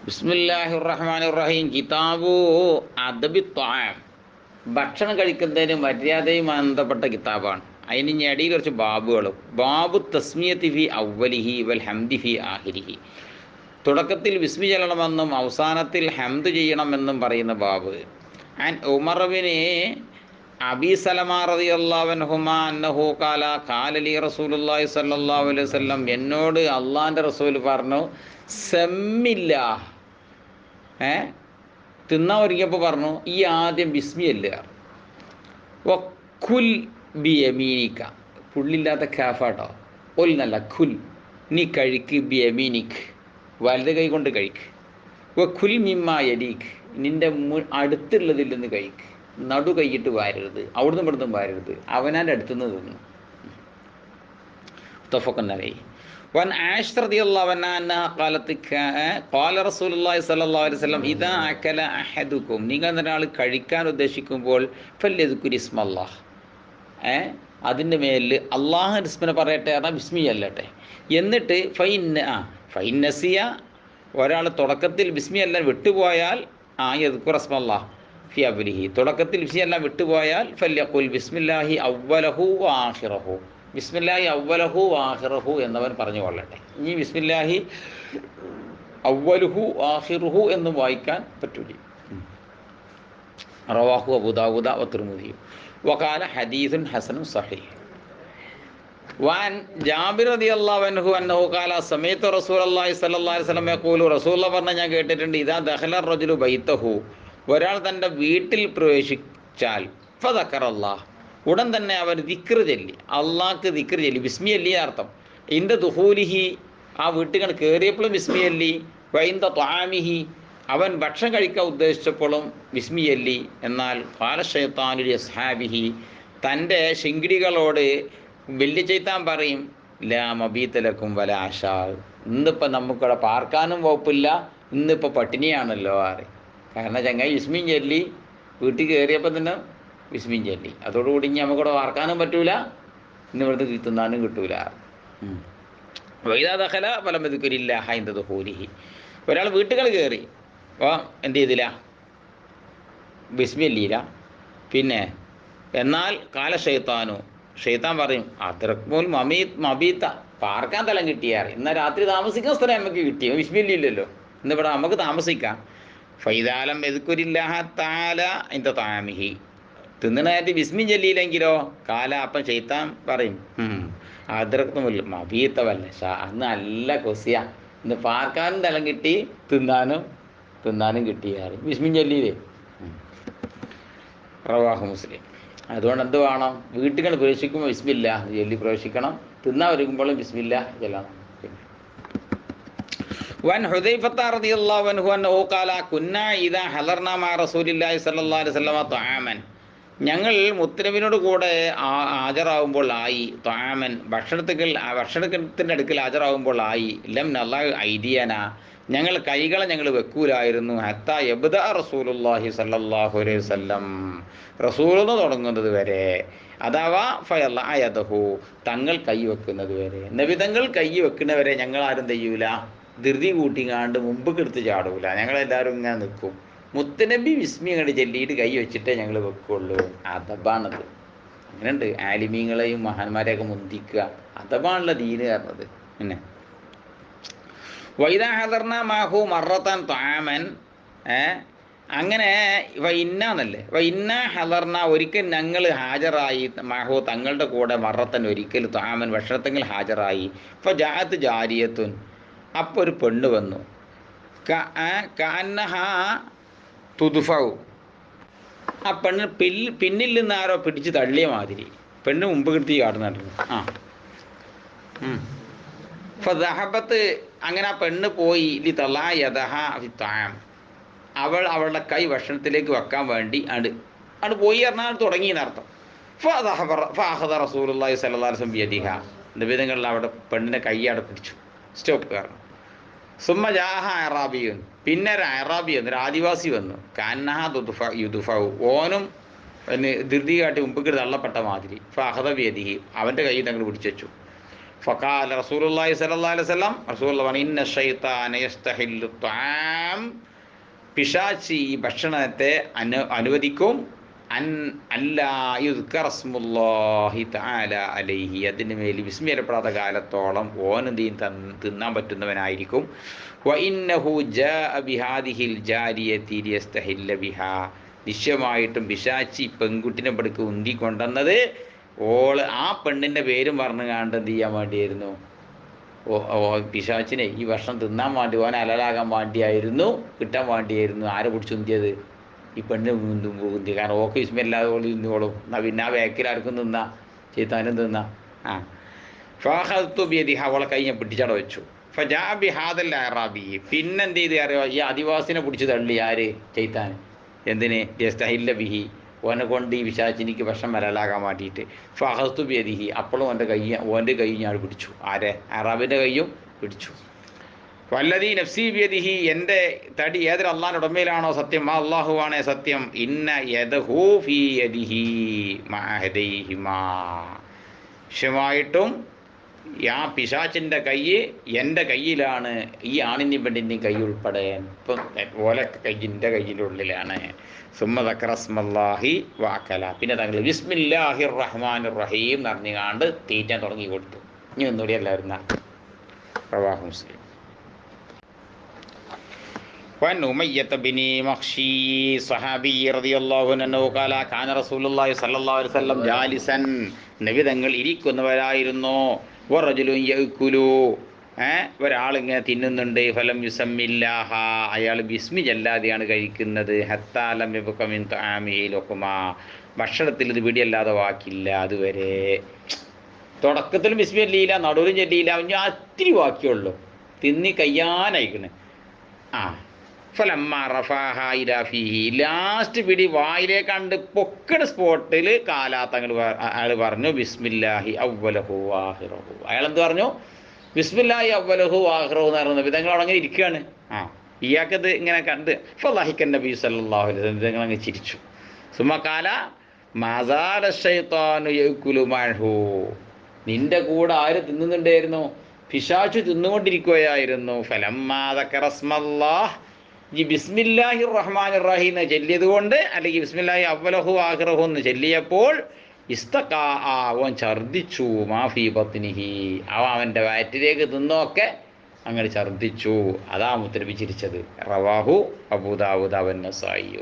ബിസ്മില്ലാഹിർ റഹ്മാനിർ റഹീം. കിതാബു അദബി ത്വാം. ഭക്ഷണം കഴിക്കുന്നതിന് മര്യാദയും ബന്ധപ്പെട്ട കിതാബാണ്. അതിന് ഇനി അടിയിൽ കുറച്ച് ബാബുകളും. ബാബു തസ്മിയത്തി ഫി അവലിഹി വൽ ഹംദി ഫി ആഹിരിഹി. തുടക്കത്തിൽ ബിസ്മി ചൊല്ലണമെന്നും അവസാനത്തിൽ ഹംദ് ചെയ്യണമെന്നും പറയുന്ന ബാബ്. ആൻ ഉമർ ബിൻ അബി സലമ റളിയല്ലാഹു അൻഹുമാ അന്നഹു ഖാല ഖാല ലി റസൂലുള്ളാഹി സ്വല്ലല്ലാഹു അലൈഹി വസല്ലം, എന്നോട് അള്ളാഹിൻ്റെ റസൂൽ പറഞ്ഞു, സമ്മില്ലാഹ്, തിന്നാൻ ഒരുങ്ങിയപ്പോൾ പറഞ്ഞു, ഈ ആദ്യം ബിസ്മി അല്ല, വക്കുൽ ബി യമീനിക്ക, പുള്ളില്ലാത്ത കാഫാട്ടോ, ഒൽ നല്ല ഖുൽ, നീ കഴിക്ക്, ബി യമീനിക്, വലത് കൈ കൊണ്ട് കഴിക്ക്, വക്കുൽ മിമ്മ യലീക്ക്, നിൻ്റെ അടുത്തുള്ളതിൽ നിന്ന് കഴിക്ക്, നടു കൈയിട്ട് വാരരുത്, അവിടുന്ന് ഇവിടുന്ന് വാരരുത്, അവനാൻ്റെ അടുത്തുനിന്ന് തിന്നു. മുത്തഫഖുൻ അലൈഹി. വൻ ആയിഷ റളിയല്ലാഹു അൻഹാ ഖാലത്ത് ഖാല റസൂലുള്ളാഹി സ്വല്ലല്ലാഹു അലൈഹി വസല്ലം, ഇദാ അകല അഹദുക്കും, നിങ്ങൾ ഒരാൾ കഴിക്കാൻ ഉദ്ദേശിക്കുമ്പോൾ ഫല്യദ്കുരി ഇസ്മല്ലാഹ്, അതിൻ്റെ മേലിൽ അള്ളാഹുവിൻ്റെ ഇസ്മിനെ പറയട്ടെ, അതാ ബിസ്മി അല്ലട്ടെ. എന്നിട്ട് ഫൈൻ നസിയ, ഒരാൾ തുടക്കത്തിൽ ബിസ്മി എല്ലാം വിട്ടുപോയാൽ യദ്കുർ ഇസ്മല്ലാഹ് ഫി അവലിഹി, തുടക്കത്തിൽ ബിസ്മി എല്ലാം വിട്ടുപോയാൽ ഫല്യഖുൽ ബിസ്മില്ലാഹി അവ്വലഹു വആഖിറഹു, ബിസ്മില്ലാഹി അവ്വലഹു ആഖിറഹു എന്നവൻ പറഞ്ഞു കൊള്ളട്ടെ. ഇനി ബിസ്മില്ലാഹി അവ്വലുഹു ആഖിറുഹു എന്നും വായിക്കാൻ പറ്റൂല. റവാഹു അബൂ ദാവൂദ വതിർമിദി വഖാല ഹദീസുൻ ഹസനുൻ സഹീഹ്. വഅൻ ജാബിർ റളിയല്ലാഹു അൻഹു അന്നഹു ഖാല സമീഅതു റസൂലുള്ളാഹി സ്വല്ലല്ലാഹു അലൈഹി വസല്ലം യഖൂലു, റസൂലുള്ളാഹി പറഞ്ഞ ഞാൻ കേട്ടിട്ടുണ്ട്, ഇദാ ദഖല റജുലു ബൈതഹു, ഒരാൾ തൻ്റെ വീട്ടിൽ പ്രവേശിച്ചാൽ ഫദക്കറല്ലാഹ്, ഉടൻ തന്നെ അവൻ ദിക്ർ ചൊല്ലി, അള്ളാഹ്ക്ക് ദിക്ർ ചൊല്ലി, ബിസ്മി അല്ലി അർത്ഥം. ഇന്ത ദുഹൂലിഹി, ആ വീട്ടുകൾ കയറിയപ്പോഴും ബിസ്മി അല്ലി, വൈന്ത ത്വാമിഹി, അവൻ ഭക്ഷണം കഴിക്കാൻ ഉദ്ദേശിച്ചപ്പോഴും ബിസ്മി അല്ലി. എന്നാൽ ഖാല ശൈത്താനു ലി അസ്ഹാബിഹി, തൻ്റെ ശിങ്കിടികളോട് വലിയ ചൈത്താൻ പറയും, ലാ മബീതലക്കും വല ആശാ, ഇന്നിപ്പോൾ നമുക്കിവിടെ പാർക്കാനും വകുപ്പില്ല, ഇന്നിപ്പോൾ പട്ടിണിയാണല്ലോ പറയും. കാരണം ചങ്ങായി ബിസ്മിയും ചൊല്ലി വീട്ടിൽ കയറിയപ്പോൾ തന്നെ ബിസ്മിയും ചൊല്ലി, അതോടുകൂടി ഇനി നമുക്കിവിടെ വാർക്കാനും പറ്റൂല, ഇന്ന് ഇവിടുന്ന് തിന്നാനും കിട്ടൂല. വൈദാ ദഖല ഫലം യദ്കുരില്ലാഹ ഇൻദ ദുഖൂലിഹി, ഒരാൾ വീട്ടുകൾ കയറി അപ്പോൾ എന്ത് ചെയ്തില്ല, ബിസ്മി അല്ലിയില്ല. പിന്നെ എന്നാൽ കാല ഷൈത്താനു, ഷെയ്ത്താൻ പറയും, അദ്റക്മുൽ മബീത്ത, പാർക്കാൻ സ്ഥലം കിട്ടിയാറ്, എന്നാൽ രാത്രി താമസിക്കുന്ന സ്ഥലം നമുക്ക് കിട്ടിയോ, ബിസ്മി അല്ലില്ലല്ലോ, ഇന്നിവിടെ നമുക്ക് താമസിക്കാം. ഫൈദാലം യദ്കുരില്ലാഹ തആല ഇൻദ തആമിഹി, തിന്നണായിട്ട് ബിസ്മി ചൊല്ലിയില്ലെങ്കിലോ കാല, അപ്പം ഷെയ്ത്താൻ പറയും, അദ്റക്മുൽ മബീത്ത വല്ല ഷാ, അന്ന് നല്ല കൊസിയ, ഇന്ന് പാർക്കാനും സ്ഥലം കിട്ടി, തിന്നാനും കിട്ടിയാറ്, ബിസ്മി ചൊല്ലിയില്ലേ. റവാഹു മുസ്ലിം. അതുകൊണ്ട് എന്ത് വേണം, വീട്ടുകൾ പ്രവേശിക്കുമ്പോൾ ബിസ്മില്ല ചൊല്ലി പ്രവേശിക്കണം, തിന്നാൻ ഒരുങ്ങുമ്പോഴും ബിസ്മില്ല ചൊല്ലണം. വൻ ഹുദൈഫത്ത റളിയല്ലാഹു അൻഹു അന്നഹു ഖാല കുന്നാ ഇദാ ഹളർനാ മഅ റസൂലില്ലാഹി സ്വല്ലല്ലാഹു അലൈഹി വസല്ലം തആമൻ, ഞങ്ങൾ മുത്തനബിനോട് കൂടെ ഹാജരാകുമ്പോൾ ആയി, തആമൻ, ഭക്ഷണത്തിൻ്റെ അടുക്കൽ ഹാജരാകുമ്പോൾ ആയി, ലം നളഅ ഐദിയന, ഞങ്ങൾ കൈകളെ ഞങ്ങൾ വെക്കൂലായിരുന്നു, ഹത്താ യബ്ദഅ റസൂലുള്ളാഹി സ്വല്ലല്ലാഹു അലൈഹി വസല്ലം, റസൂലെന്ന് തുടങ്ങുന്നത് വരെ, അഥവാ ഫയളഅ യദഹു, തങ്ങൾ കൈ വെക്കുന്നത് വരെ, നബിതങ്ങൾ കൈ വെക്കുന്നവരെ ഞങ്ങൾ ആരും ചെയ്യൂല, ധൃതി കൂട്ടിങ്ങാണ്ട് മുമ്പ് എടുത്ത് ചാടൂല, ഞങ്ങളെല്ലാവരും ഇങ്ങനെ നിൽക്കും. മുത്തനബി ബിസ്മി അങ്ങോട്ട് ചൊല്ലിയിട്ട് കൈ വെച്ചിട്ടേ ഞങ്ങൾ വെക്കുള്ളൂ. അദബാണത്. അങ്ങനെയുണ്ട് ആലിമീങ്ങളെയും മഹാന്മാരെയൊക്കെ മുന്തിക്കുക, അദബാണുള്ള ദീന് പറഞ്ഞത്. പിന്നെ വൈദാ ഹദർന മാഹു മറത്താൻ താമൻ, അങ്ങനെ വൈന്നല്ലേ, വൈന്ന ഹദർന, ഒരിക്കൽ ഞങ്ങൾ ഹാജരായി, മാഹു തങ്ങളുടെ കൂടെ, മറത്തൻ ഒരിക്കൽ, താമൻ ഭക്ഷണത്തെങ്കിൽ ഹാജരായി, ഇപ്പോൾ ജാഅത്ത് ജാരിയത്തുൻ, അപ്പോൾ ഒരു പെണ്ണ് വന്നു, കഅന്നഹ തുദ്ഫഉ, ആ പെണ്ണ് പിന്നിൽ നിന്ന് ആരോ പിടിച്ച് തള്ളിയ മാതിരി, പെണ്ണ് മുമ്പ് കിട്ടി കാട്ടുന്നുണ്ട്. ഫദഹബത്ത്, അങ്ങനെ ആ പെണ്ണ് പോയി, ലി തളഅ യദഹ ഫി തആം, അവളുടെ കൈ ഭക്ഷണത്തിലേക്ക് വെക്കാൻ വേണ്ടി ആണ് പോയി പറഞ്ഞാൽ തുടങ്ങിയെന്നർത്ഥം. ഫഅഖദ റസൂലുള്ളാഹി സ്വല്ലല്ലാഹു അലൈഹി വസല്ലം ബിയദിഹ, നബിതങ്ങൾ അവിടെ പെണ്ണിൻ്റെ കൈ അവിടെ പിടിച്ചു, സ്റ്റോപ്പ് കാരണം. സുമ്മ ജാഹ അറാബിയുൻ, പിന്നെ ഒരു അറാബി വന്നു, ഒരു ആദിവാസി വന്നു, കാന്നഹ യുദുഫഉ, ഓനും ധൃതി കാട്ടി മുമ്പ് തള്ളപ്പെട്ട മാതിരി, ഫഅഖദ ബിയദിഹി, അവൻ്റെ കൈ തങ്ങൾ പിടിച്ചു വെച്ചു. ഫഖാല റസൂലുള്ളാഹി സ്വല്ലല്ലാഹു അലൈഹി വസല്ലം, റസൂലുള്ളാഹി പറഞ്ഞു, ഇന്ന ശൈത്താന യസ്തഹില്ലു ത്വആം, പിശാചി ഈ ഭക്ഷണത്തെ അനുവദിക്കും, അൻ അല്ലാ യുദ്കറസ്മുല്ലാഹി തആല അലൈഹി, അതിന് മേൽ ബിസ്മി അല്ലപ്പെടാത്ത കാലത്തോളം ഓന് തിന്നാൻ പറ്റുന്നവനായിരിക്കും. വ ഇന്നഹു ജാഅ ബിഹാദിഹിൽ ജാരിയതി ലിയസ്തഹില്ല ബിഹാ, നിശ്ചയമായിട്ടും പിശാചി പെൺകുട്ടിനെ പടുക്ക് ഉന്തിക്കൊണ്ടുവന്നത് ഓള് ആ പെണ്ണിൻ്റെ പേരും പറഞ്ഞു കണ്ട് എന്ത് ചെയ്യാൻ വേണ്ടിയായിരുന്നു, പിശാച്ചിനെ ഈ ഭക്ഷണം തിന്നാൻ വേണ്ടി, ഓൻ അലലാകാൻ വേണ്ടിയായിരുന്നു, കിട്ടാൻ വേണ്ടിയായിരുന്നു. ആരെ പിടിച്ചുന്തിയത്? ഈ പെണ്ണ് ഉന്തി. കാരണം ഓക്ക് വിസ്മല്ലാതെ ഓള് തിന്നോളും. എന്നാൽ പിന്നെ ആ ബാക്കിൽ ആർക്കും തിന്നാ, ചെയ്താനും തിന്നാ. ആ ഫാഹത്തു ബിയദിഹ, അവളെ കൈ ഞാൻ പിടിച്ചട വെച്ചു. ഫജാ ബിഹാദൽ അറാബി, പിന്നെന്ത് ചെയ്ത് അറിയോ, ഈ ആദിവാസിനെ പിടിച്ച് തള്ളി. ആര്? ചെയ്താൻ. എന്തിന്? യസ്തഹില്ല ബിഹി, ഓനെ കൊണ്ട് ഈ പിശാചിനിക്ക് ഭക്ഷണം വരലാകാൻ വേണ്ടിയിട്ട്. ഫഹസ്തു ബിയദിഹി, അപ്പോഴും ഓൻ്റെ കൈ ഞാൻ പിടിച്ചു. ആരെ? അറാബിൻ്റെ കൈയും പിടിച്ചു. വല്ലദീ നഫ്സി ബിയദിഹി, എൻ്റെ തടി ഏതൊരു അള്ളാഹിൻ്റെ ഉടമയിലാണോ സത്യം, ആ അള്ളാഹുവാണേ സത്യം. ഇന്ന യദഹു ഫീ യദിഹി മഅഹദൈഹിമാ, നിശ്ചയമായിട്ടും ആ പിശാചിൻ്റെ കൈ എൻ്റെ കയ്യിലാണ്, ഈ ആണിൻ്റെയും പെണ്ണിൻ്റെയും കൈ ഉൾപ്പെടെ ഇപ്പം ഓലെ കയ്യിൻ്റെ കയ്യിൻ്റെ ഉള്ളിലാണ്. സുമ്മ ദക്കറസ്മല്ലാഹി വാക്കല, പിന്നെ തങ്ങൾ ബിസ്മില്ലാഹിർ റഹ്മാനിർ റഹീം എന്നറിഞ്ഞുകാണ്ട് തീറ്റാൻ തുടങ്ങി കൊടുത്തു. ഇനി ഒന്നുകൂടി എല്ലാവരും റവാഹു മുസ്ലിം. وعن أمية بن مخشي صحابي رضي الله عنه قال كان رسول الله صلى الله عليه وسلم جالسا, നബി തങ്ങൾ ഇരിക്കുന്നവരായിരുന്നു. വറജുലുൻ യഅ്കുലു, ഒരാളിങ്ങനെ തിന്നുന്നുണ്ട്. ഫലം യുസമ്മില്ലാഹ, അയാൾ ബിസ്മി ചൊല്ലാതെയാണ് കഴിക്കുന്നത്. ഹത്താ ലം യബ്ക മിൻ തആമിഹി ലുഖ്മാ, ഭക്ഷണത്തിൽ ഇത് പിടിയല്ലാതെ വാക്കില്ല. അതുവരെ തുടക്കത്തിൽ ബിസ്മി ചൊല്ലിയില്ല, നടുവിലും ചൊല്ലിയില്ല, ഞാൻ അത്തിരി വാക്കിയുള്ളൂ, തിന്നി കയ്യാനായിക്കണ്. ഫലമ്മ റഫാഹ ഇലാ ഫീഹി, ലാസ്റ്റ് പിടി വായിലേക്കണ്ട് പൊക്കണ സ്പോട്ടിൽ കാലാത്തങ്ങൾ അയാൾ പറഞ്ഞു ബിസ്മില്ലാഹി അവ്വലഹു ആഖിറഹു. അയാൾ എന്ത് പറഞ്ഞു? ബിസ്മില്ലാഹി അവ്വലഹു ആഖിറഹു എന്ന് പറയുന്നത്. വിധങ്ങൾ അങ്ങനെ ഇരിക്കുകയാണ്. ഇയാൾക്കത് ഇങ്ങനെ കണ്ട് ഫളഹിക്കൻ നബി സല്ലല്ലാഹു അലൈഹി വസല്ലം, വിധങ്ങൾ അങ്ങ് ചിരിച്ചു. സുമകാല മസാല ശൈത്താനു യഅ്കുലു മഅഹു, നിന്റെ കൂടെ ആര് തിന്നുന്നുണ്ടായിരുന്നു? പിശാചു തിന്നുകൊണ്ടിരിക്കുകയായിരുന്നു. ഫലമ്മാ ദക്കറസ്മല്ലാഹ്, ഈ ബിസ്മില്ലാഹിർ റഹ്മാനിർ റഹീം എന്ന് ചൊല്ലിയത് കൊണ്ട്, അല്ലെങ്കിൽ ബിസ്മില്ലാഹി അവ്വലഹു ആഖിറഹു എന്ന് ചൊല്ലിയപ്പോൾ ഇസ്തഖാ, അവൻ ഛർദ്ദിച്ചു. മാഫി ബത്നിഹി, അവൻ്റെ വയറ്റിലേക്ക് തിന്നൊക്കെ അങ്ങനെ ഛർദ്ദിച്ചു. അതാ മുത്തനബി ചിരിച്ചത്. റവാഹു അബൂ ദാവൂദ് വന്നസായി.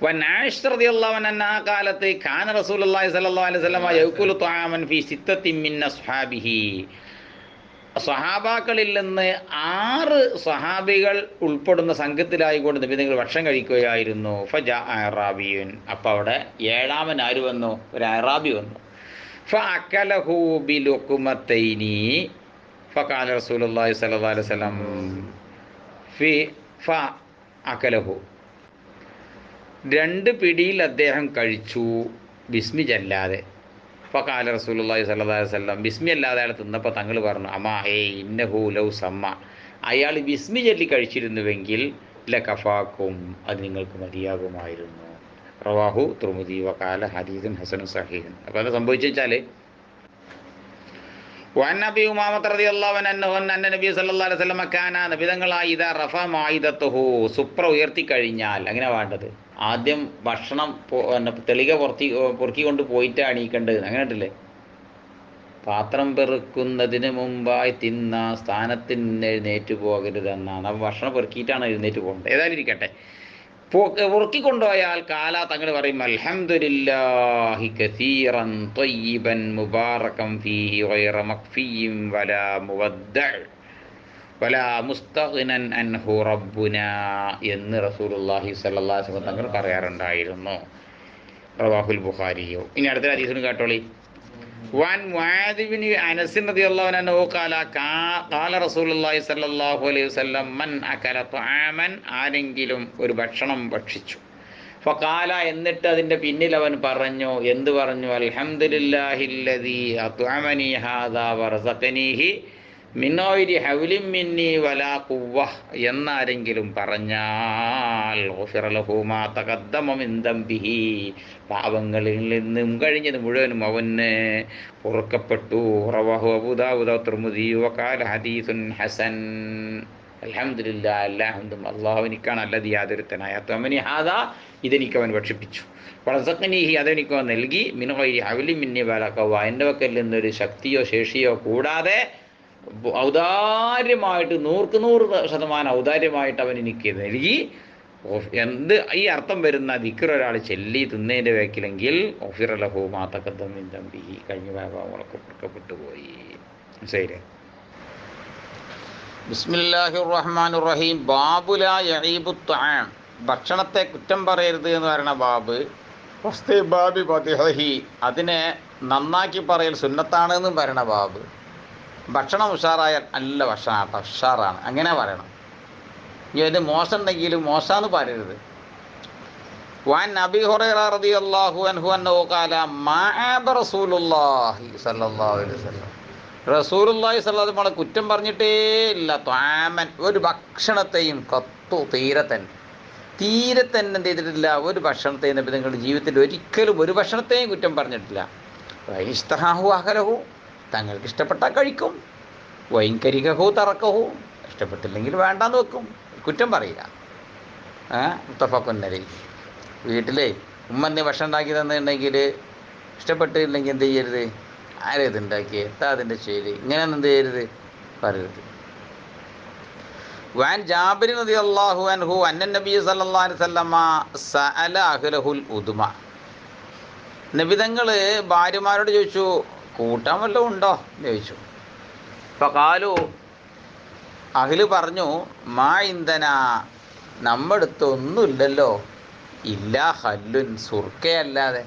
വഅൻആയിഷ റളിയല്ലാഹു അൻഹാ ഖാലത്ത് കാന റസൂലുള്ളാഹി സ്വല്ലല്ലാഹു അലൈഹി വസല്ലം യഅ്കുലു തആമൻ ഫീ സിത്തത്തിൻ മിൻ അസ്ഹാബിഹി, സഹാബാക്കളിൽ നിന്ന് 6 സഹാബികൾ ഉൾപ്പെടുന്ന സംഘത്തിലായിക്കൊണ്ട് നബി തങ്ങൾ ഭക്ഷണം കഴിക്കുകയായിരുന്നു. ഫജാ അറാബിയുൻ, അപ്പോൾ അവിടെ 7ാമൻ ആര് വന്നു? ഒരു അറാബി വന്നു. ഫഅകലഹു ബിലുഖ്മതൈനി ഫഖാല റസൂലുള്ളാഹി സ്വല്ലല്ലാഹു അലൈഹി വസല്ലം ഫഅകലഹു, 2 പിടിയിൽ അദ്ദേഹം കഴിച്ചു ബിസ്മി ചൊല്ലാതെ. ഫഖാല റസൂലുള്ളാഹി സ്വല്ലല്ലാഹു അലൈഹി വസല്ലം, ബിസ്മി അല്ലാതെ അയാൾ തിന്നപ്പോൾ തങ്ങൾ പറഞ്ഞു, അമാ ഇന്നഹു ലൗ സമ്മ, അയാൾ ബിസ്മി ചൊല്ലി കഴിച്ചിരുന്നുവെങ്കിൽ ലകഫാക്കും, അത് നിങ്ങൾക്ക് മതിയാകുമായിരുന്നു. റവാഹു തുർമുദി വഖാല ഹദീസുൻ ഹസനുൻ സഹീഹ്. അപ്പോൾ അത് സംഭവിച്ചാൽ വഅൻ അബീ ഉമാമത റളിയല്ലാഹു അൻഹു അന്ന നബി സല്ലല്ലാഹു അലൈഹി വസല്ലം കാന, നബി തങ്ങളായി ഇദാ റഫ മായിദത്തുഹു, സുപ്ര ഉയർത്തി കഴിഞ്ഞാൽ, അങ്ങനെ വേണ്ടത് ആദ്യം ഭക്ഷണം തെളിക പൊറുക്കിക്കൊണ്ട് പോയിട്ടാണ് എണീക്കേണ്ടത്. അങ്ങനെ ഉണ്ടല്ലേ? പാത്രം പെറുക്കുന്നതിന് മുമ്പായി തിന്ന സ്ഥാനത്തിന് എഴുന്നേറ്റ് പോകരുതെന്നാണ്. അപ്പോൾ ഭക്ഷണം പെറുക്കിയിട്ടാണ് എഴുന്നേറ്റ് പോകേണ്ടത്. ഏതായാലും ഇരിക്കട്ടെ. പൊറുക്കിക്കൊണ്ടുപോയാൽ കാല തങ്ങൾ പറയും അൽഹംദുലില്ലാഹി കസീറൻ ത്വയ്യിബൻ മുബാറകം ഫീഹി ഗൈറ മഖ്ഫിയ്യിൻ വലാ മുവദ്ദഅ വലാ മുസ്തഗ്നൻ അൻഹു റബ്ബുനാ എന്ന് റസൂലുള്ളാഹി സ്വല്ലല്ലാഹു അലൈഹി വസല്ലം തങ്ങൾ പറയാറുണ്ടായിരുന്നു. റവാഹുൽ ബുഖാരിയോ. ഇനി അടുത്ത ഹദീസിന് കേട്ടോളി. വൻ മുആദ് ബിൻ അനസ് റളിയല്ലാഹു അൻഹു ഖാല റസൂലുള്ളാഹി സ്വല്ലല്ലാഹു അലൈഹി വസല്ലം മൻ അകല തആമൻ, ആരെങ്കിലും ഒരു ഭക്ഷണം ഭക്ഷിച്ചു. ഫഖാല, എന്നിട്ട് അതിൻ്റെ പിന്നിൽ അവൻ പറഞ്ഞു, എന്ത് പറഞ്ഞു? അൽഹംദുലില്ലാഹില്ലദീ അത്അമനി ഹാദാ വറസഖനീഹി മിന്നോയിരി ഹൗലിൻ മിന്നി വലാ ഖുവ്വ എന്നാരെങ്കിലും പറഞ്ഞാൽ ഗുഫിറ ലഹു മാ തഖദ്ദമ മിൻ ദംബിഹി, പാപങ്ങളിൽ നിന്നും കഴിഞ്ഞത് മുഴുവനും അവന് പൊറുക്കപ്പെട്ടു. റവാഹു അബൂ ദാവൂദ് തിർമിദി വഖാല ഹദീസുൻ ഹസൻ. അൽഹംദുലില്ലാ, അല്ലാഹുവിനും അള്ളാഹുവിനിക്കാണ് അല്ലദീ യാതൊരുത്തനായ തമനി ഹാദാ, ഇതെനിക്ക് അവൻ ഭക്ഷിപ്പിച്ചു. വളസഖ്നീഹി, അതെനിക്ക് അവൻ നൽകി. മിൻ ഗൈരി ഹൗലിൻ മിന്നി വലാ ഖുവ്വ, എൻ്റെ പക്കൽ നിന്നൊരു ശക്തിയോ ശേഷിയോ കൂടാതെ ഔദാര്യമായിട്ട് 100% ഔദാര്യമായിട്ട് അവൻ എനിക്ക് നൽകി. എന്ത് ഈ അർത്ഥം വരുന്ന ദിക്ർ ഒരാൾ ചൊല്ലി തിന്നതിൻ്റെ വേക്കിലെങ്കിൽ ഒഫിറ ലഹു മാ തഖദ്ദമ മിൻ ദംബിഹി, കഴിഞ്ഞ പാപങ്ങളൊക്കെ പൊറുക്കപ്പെട്ടു പോയി. ശരി. ബിസ്മില്ലാഹിർ റഹ്മാനിർ റഹീം. ബാബു ലാ യഈബു ത്വആം, ഭക്ഷണത്തെ കുറ്റം പറയരുത് എന്ന് പറയുന്ന ബാബ്. ഫസ്തി ബാബി ബദിഹി, അതിനെ നന്നാക്കി പറയൽ സുന്നത്താണെന്നും പറയുന്ന ബാബ്. ഭക്ഷണം ഉഷാറായാൽ നല്ല ഭക്ഷണം ഉഷാറാണ്, അങ്ങനെ പറയണം. ഇത് മോശം ഉണ്ടെങ്കിലും മോശമെന്ന് പറയരുത്. വഅൻ അബീ ഹുറൈറ റളിയല്ലാഹു അൻഹു അന്നഹു ഖാല മഅബ റസൂലുള്ളാഹി സ്വല്ലല്ലാഹു അലൈഹി വസല്ലം, റസൂലുള്ളാഹി സ്വല്ലല്ലാഹു അലൈഹി വസല്ലം കുറ്റം പറഞ്ഞിട്ടേ ഇല്ല. ത്വാമൻ, ഒരു ഭക്ഷണത്തെയും കത്തു തീരെ തന്നെ എന്ത് ചെയ്തിട്ടില്ല, ഒരു ഭക്ഷണത്തെയും നിങ്ങളുടെ ജീവിതത്തിൽ ഒരിക്കലും ഒരു ഭക്ഷണത്തെയും കുറ്റം പറഞ്ഞിട്ടില്ല. വൈനിസ്തഹാഹു അഹലഹു, തങ്ങൾക്ക് ഇഷ്ടപ്പെട്ടാൽ കഴിക്കും. വൈൻകരികഹു തറക്കഹു, ഇഷ്ടപ്പെട്ടില്ലെങ്കിൽ വേണ്ടാന്ന് വെക്കും, കുറ്റം പറയില്ല. മുത്തഫഖുൻ അലൈഹി. വീട്ടിലെ ഉമ്മ എന്തെങ്കിലും ഭക്ഷണം ഉണ്ടാക്കി തന്നിട്ടുണ്ടെങ്കിൽ ഇഷ്ടപ്പെട്ടില്ലെങ്കിൽ എന്ത് ചെയ്യരുത്, ആരും ഇതുണ്ടാക്കി എത്താ അതിൻ്റെ ശരി, ഇങ്ങനെയൊന്നും എന്ത് ചെയ്യരുത്, പറയരുത്. വഅൻ ജാബിർ റളിയല്ലാഹു അൻഹു അന്ന നബി സല്ലല്ലാഹു അലൈഹി വസല്ലമ സഅല അഹ്ലഹുൽ ഉദ്മ, നബിതങ്ങൾ ഭാര്യമാരോട് ചോദിച്ചു, കൂട്ടാൻ വല്ലതും ഉണ്ടോ എന്ന് ചോദിച്ചു. ഫഖാലു, അഹ്ല് പറഞ്ഞു, മാ ഇന്ധന, നമ്മുടെ അടുത്ത് ഒന്നുമില്ലല്ലോ, ഇല്ലാ ഹല്ലുൻ, സുർക്കയല്ലാതെ.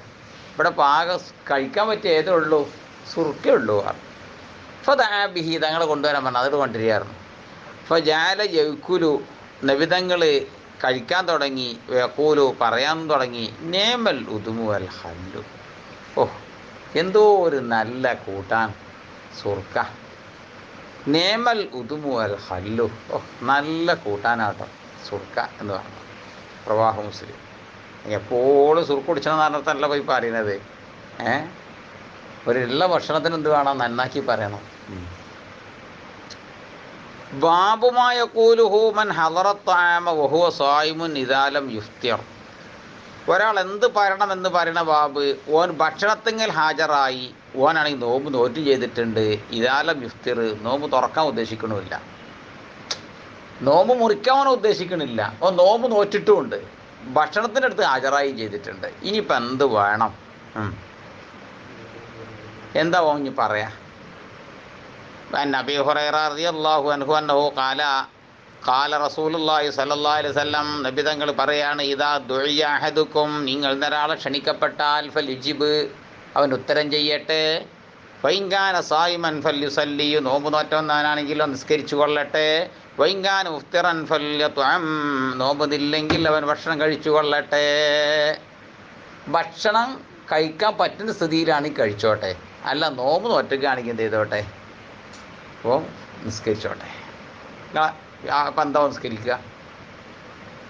ഇവിടെ പാകം കഴിക്കാൻ പറ്റിയ ഏതേ ഉള്ളൂ, സുർക്കയുള്ളൂ. ഫദഅബിഹി, തങ്ങൾ കൊണ്ടുവരാൻ പറഞ്ഞു, അതിട്ട് കൊണ്ടുവരികയായിരുന്നു. ഫജാല യൗക്കുലു, നബിതങ്ങൾ കഴിക്കാൻ തുടങ്ങി. യഖൂലു, പറയാൻ തുടങ്ങി, നേമൽ ഉദുമു അൽ ഹല്ലു, ഓഹ് എന്തോ ഒരു നല്ല കൂട്ടാൻ സുർക്ക. നേമൽ ഉദുമു അൽ ഹല്ലു, ഓഹ് നല്ല കൂട്ടാനാട്ടോ സുർക്ക എന്ന് പറഞ്ഞു. റവാഹു മുസ്ലിം. എപ്പോഴും സുർക്ക കുടിച്ചണമെന്ന് പറഞ്ഞിട്ടല്ല പോയി പറയുന്നത്. ഒരുള്ള ഭക്ഷണത്തിന് എന്ത് വേണം, നന്നാക്കി പറയണം. ബാബുമായ കൂലുഹു മൻ ഹദറത്താമ വഹുവ സായിമുൻ ഇദാലം യുഫ്തിർ, ഒരാൾ എന്ത് പറയണമെന്ന് പറയുന്ന ബാബ്. ഓൻ ഭക്ഷണത്തിങ്കിൽ ഹാജരായി, ഓനാണെങ്കിൽ നോമ്പ് നോറ്റ് ചെയ്തിട്ടുണ്ട്. ഇദാലം യുഫ്തിർ, നോമ്പ് തുറക്കാൻ ഉദ്ദേശിക്കണമില്ല, നോമ്പ് മുറിക്കാൻ ഉദ്ദേശിക്കണില്ല, ഓൻ നോമ്പ് നോറ്റിട്ടുമുണ്ട്, ഭക്ഷണത്തിൻ്റെ അടുത്ത് ഹാജരായി ചെയ്തിട്ടുണ്ട്. ഇനിയിപ്പോൾ എന്ത് വേണം, എന്താ ഓൻ ഇനി പറയാ. അബീ ഹുറൈറ റളിയല്ലാഹു അൻഹു അന്നഹു ഖാല ഖാല റസൂലുള്ളാഹി സ്വല്ലല്ലാഹു അലൈഹി വസല്ലം, നബി തങ്ങൾ പറയാണ്, ഇദാ ദുഇയ അഹദുക്കും, നിങ്ങൾ ഒരാളെ ക്ഷണിക്കപ്പെട്ടാൽ ഫൽയുജിബ്, അവൻ ഉത്തരം ചെയ്യട്ടെ. വൈങ്കാന സായിമൻ ഫൽയുസല്ലി, നോമ്പ് നോറ്റവനാണെങ്കിൽ നിസ്കരിച്ചു കൊള്ളട്ടെ. വൈങ്കാന മുഫ്തിറൻ ഫൽയത്അം, നോമ്പുന്നില്ലെങ്കിൽ അവൻ ഭക്ഷണം കഴിച്ചു കൊള്ളട്ടെ. ഭക്ഷണം കഴിക്കാൻ പറ്റുന്ന സ്ഥിതിയിലാണെങ്കിൽ കഴിച്ചോട്ടെ, അല്ല നോമ്പ് നോറ്റൊക്കെയാണെങ്കിൽ എന്ത് ചെയ്തോട്ടെ, അപ്പോൾ നിസ്കരിച്ചോട്ടെ. അപ്പം എന്താ നിസ്കരിക്കുക,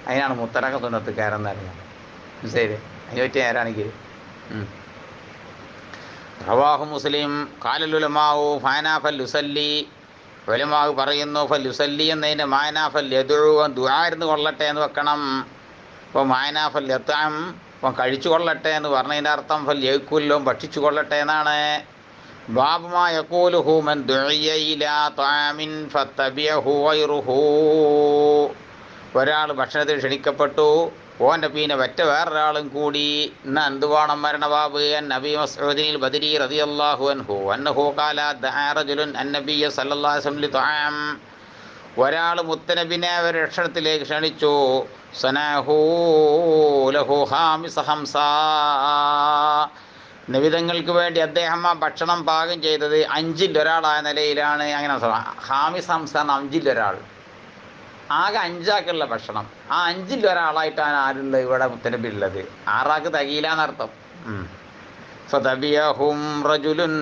അതിനാണ് മുത്തലഖ സുന്നത്ത് കയറുന്നറിയാം. ശരി, അതിന് പറ്റിയ നേരാണെങ്കിൽ. റവാഹു മുസ്ലിം. ഖാലൽ ഉലമാഉ ഫാനാ ഫൽയുസല്ലി, ഉലമാവ് പറയുന്നു ഫൽയുസല്ലി എന്നതിൻ്റെ മാനാ ഫൽയദ്ഉ, ദുആ ഇരുന്ന് കൊള്ളട്ടെ എന്ന് വെക്കണം. അപ്പോൾ മാനാ ഫൽയത്അം, അപ്പം കഴിച്ചു കൊള്ളട്ടെ എന്ന് പറഞ്ഞതിൻ്റെ അർത്ഥം ഫൽയഅ്കുൽ, ഭക്ഷിച്ചു കൊള്ളട്ടെ എന്നാണ്. ബാബുമാ യഖൂലുഹു മൻ ദുഇയ ഇലാ ത്വആമിൻ ഫത്തബിഅഹു ഗൈറുഹു, ഒരാൾ ഭക്ഷണത്തിൽ ക്ഷണിക്കപ്പെട്ടു, ഓൻ്റെ പിന്നെ മറ്റേ വേറൊരാളും കൂടി, എന്നാൽ എന്ത് വേണം മരണ ബാബ്. നബി മസ്ഊദിൽ ബദരി റളിയല്ലാഹു അൻഹു അന്നഹു ഖാല ദഅ റജുലുൻ അന്നബിയ സല്ലല്ലാഹു അലൈഹി വസല്ലം ലിത്വആം, ഒരാൾ മുത്തനബിനെ ഒരു ഭക്ഷണത്തിലേക്ക് ക്ഷണിച്ചു. സനഹു ലഹു ഖാമിസ ഹംസ, നിബിതങ്ങൾക്ക് വേണ്ടി അദ്ദേഹം ആ ഭക്ഷണം പാകം ചെയ്തത് 5ൽ ഒരാളായ നിലയിലാണ്. അങ്ങനെ ഹാമിസ് ഹംസാണ് 5ൽ ഒരാൾ, ആകെ 5 ആൾക്കുള്ള ഭക്ഷണം. ആ 5ൽ ഒരാളായിട്ടാണ് ആരുള്ളത് ഇവിടെ മുത്തനബി ഉള്ളത്. 6 ആൾക്ക് തികയില്ല എന്നർത്ഥം. ഫതബിയഹും റജുലുൻ,